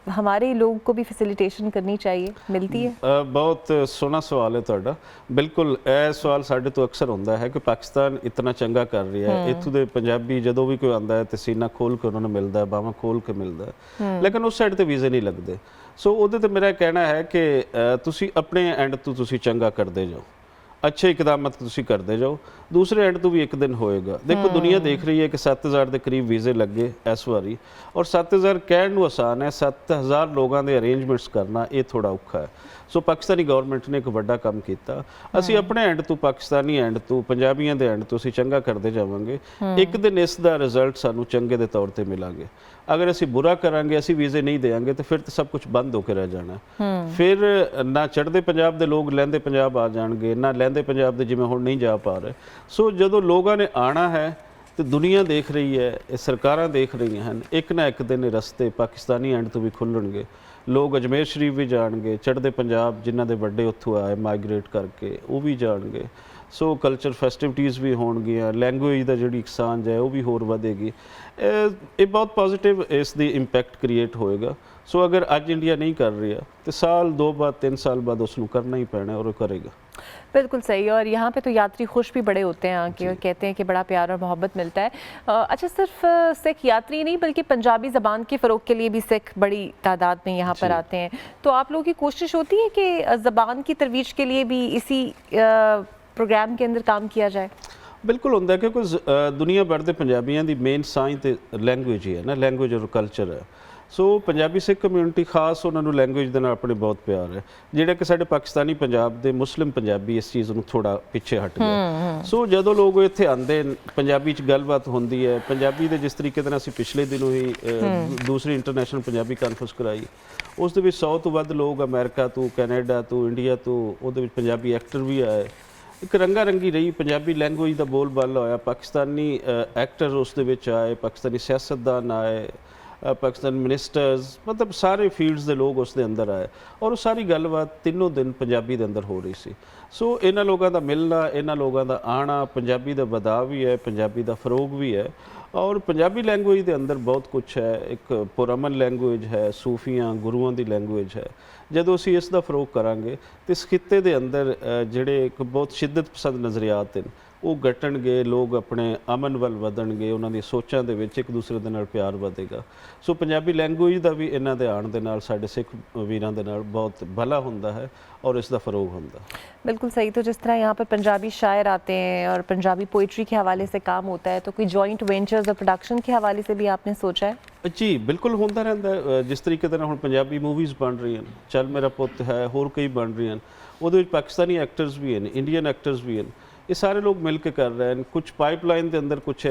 हमारे लोगों को भी फैसिलिटेशन करनी चाहिए, मिलती है? बहुत सोहना सवाल है तुहाडा। बिल्कुल यह सवाल साडे तो अक्सर होंदा है कि पाकिस्तान इतना चंगा कर रहा है, इत्थों दे पंजाबी जदों भी कोई आंदा है तो सीना खोल के उन्होंने मिलता है, बावां खोल के मिलता है, लेकिन उस साइड ते वीज़े नहीं लगते। सो उहदे ते मेरा कहना है कि तुसी अपने एंड तो तुसी चंगा करते जाओ, अच्छे इकदामत तुसी करते जाओ, दूसरे एंड तो भी एक दिन होएगा। देखो दुनिया देख रही है कि 7,000 के करीब वीज़े लगे इस बारी और 7,000 कहण नूं आसान है, 7,000 लोगों के अरेंजमेंट्स करना ये थोड़ा औखा है। सो पाकिस्तानी गवर्नमेंट ने एक बड़ा काम किया, असी अपने एंड तो पाकिस्तानी एंड तो पंजाबियों के एंड तो असी चंगा करते जावांगे, एक दिन इसका रिजल्ट सानू चंगे के तौर पर मिलांगे। अगर असी बुरा करांगे, असी वीज़े नहीं देंगे तो फिर तो सब कुछ बंद होकर रह जाना, फिर ना चढ़ते पंजाब के लोग लैंदे पंजाब आ जाएंगे, ना लैंदे पंजाब के जिवें हुण नहीं जा पा रहे। सो जदों लोगों ने आना है तो दुनिया देख रही है, सरकारां देख रही हैं, एक ना एक दिन रस्ते पाकिस्तानी एंड तो भी खुलणगे, लोग अजमेर शरीफ भी जाणगे, चढ़ते पंजाब जिन्हां दे वड्डे उत्थों आए माइग्रेट करके वो भी जाणगे। सो कल्चर फैसटिविटीज़ भी होणगियां, लैंगुएज का जिहड़ी सांझ है वो भी होर वधेगी। ये बहुत पॉजिटिव इसदी इंपैक्ट क्रिएट होएगा। सो अगर अज इंडिया नहीं कर रही है तो साल 2 बाद 3 साल बाद उसनूं करना ही पैना और वो करेगा। बिल्कुल सही। और यहाँ पे तो यात्री खुश भी बड़े होते हैं आके और कहते हैं कि बड़ा प्यार और मोहब्बत मिलता है। अच्छा, सिर्फ सिख यात्री नहीं बल्कि पंजाबी ज़बान के फ़रोग के लिए भी सिख बड़ी तादाद में यहाँ पर आते हैं, तो आप लोगों की कोशिश होती है कि ज़बान की तरवीज के लिए भी इसी प्रोग्राम के अंदर काम किया जाए? बिल्कुल होंदा है, क्योंकि दुनिया भर के पंजाबियों की मेन साइंस तो लैंगुएज ही है ना, लैंगुएज और कल्चर है। सो पंजाबी सिख कम्यूनिटी खास उन्होंने लैंगुएज के नाल अपने बहुत प्यार है, जिहड़ा कि साडे पाकिस्तानी पंजाब दे मुस्लिम पंजाबी इस चीज़ नूं थोड़ा पिछे हट गए। सो जदों लोग इत्थे आंदे पंजाबी च गलबात होंदी है, पंजाबी दे जिस तरीके नाल असीं पिछले दिनों ही दूसरी इंटरनेशनल पंजाबी कानफ्रेंस कराई, उस दे विच 100 तो वध लोग अमेरिका तो, कैनेडा तो, इंडिया तो, उहदे विच पंजाबी एक्टर भी आए। एक रंगा रंगी रही पंजाबी लैंगुएज का बोलबाला होया, पाकिस्तानी एक्टर उस दे विच आए, पाकिस्तानी सियासतदान आए, पाकिस्तान मिनिस्टर्स, मतलब सारे फील्ड्स के लोग उसके अंदर आए और वो सारी गलबात 3 दिन पंजाबी के अंदर हो रही सी। सो इन्हां लोगों का मिलना, इन्हां लोगों का आना, पंजाबी का बधाव भी है, पंजाबी का फरोग भी है और पंजाबी लैंगुएज के अंदर बहुत कुछ है। एक पुरअमन लैंगुएज है, सूफियां गुरुओं की लैंगुएज है। जदों असीं इसका फरोग करांगे तो इस खित्ते के अंदर जिहड़े एक बहुत शिद्दत पसंद नज़रियात हैं वो घटणगे, लोग अपने अमन वल वधणगे, उन्हां दी सोचां दे विच एक दूसरे दे नाल प्यार वधेगा। सो पंजाबी लैंगुएज का भी इन्हां दे आउण दे नाल साडे सिख वीरां दे नाल बहुत भला हुंदा है और इसका फरोग होंदा। बिल्कुल सही। तो जिस तरह यहाँ पर पंजाबी शायर आते हैं और पंजाबी पोइट्री के हवाले से काम होता है, तो कोई जॉइंट वेंचर्स और प्रोडक्शन के हवाले से भी आपने सोचा है? जी बिल्कुल होंदा रहिंदा है। जिस तरीके दे नाल हुण पंजाबी मूवीज़ बन रही हैं, चल मेरा पुत है, होर कई बन रही हैं, उहदे विच पाकिस्तानी एक्टर्स भी हैं, इंडियन एक्टर्स भी हैं, ये सारे लोग मिल के कर रहे हैं। कुछ पाइपलाइन के अंदर कुछ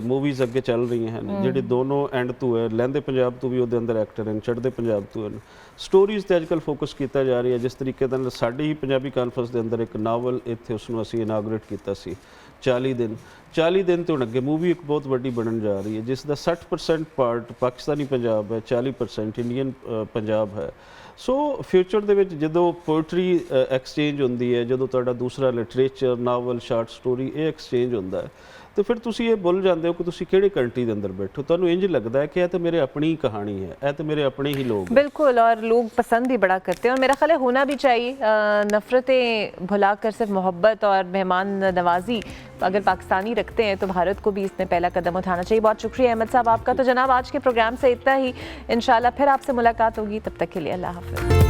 मूवीज़ अगे चल रही हैं जिहड़ी दोनों एंड तो है, लैंदे पंजाब तो भी उहदे अंदर एक्टर हैं, चढ़ते पंजाब तो हैं। स्टोरीज़ ते अजकल फोकस किया जा रही है। जिस तरीके नाल साडी ही पंजाबी कानफ्रेंस के अंदर एक नावल इत्थे उसनूं असीं इनागरेट किया सी 40 दिन तो अगे मूवी एक बहुत वड्डी बनन जा रही है, जिसका 60% पार्ट पाकिस्तानी पंजाब है, 40% इंडियन पंजाब है। सो फ्यूचर दे विच जदों पोइट्री एक्सचेंज होंदी है, जदों तुहाडा दूसरा लिटरेचर, नावल, शार्ट स्टोरी ये एक्सचेंज होंदा है, तो फिर तुसी ये भुल जाते हो कि तुसी किहड़े कंट्री के अंदर बैठो। तुहानूं इंज लगता है कि यह तो मेरे अपनी ही कहानी है, यह तो मेरे अपने ही लोग। बिल्कुल, और लोग पसंद भी बड़ा करते हैं और मेरा ख्याल है होना भी चाहिए। नफ़रतें भुलाकर सिर्फ मोहब्बत और मेहमान नवाजी अगर पाकिस्तानी रखते हैं तो भारत को भी इसमें पहला कदम उठाना चाहिए। बहुत शुक्रिया अहमद साहब आपका। तो जनाब आज के प्रोग्राम से इतना ही, इंशाल्लाह फिर आपसे मुलाकात होगी, तब तक के लिए अल्लाह हाफ़िज़।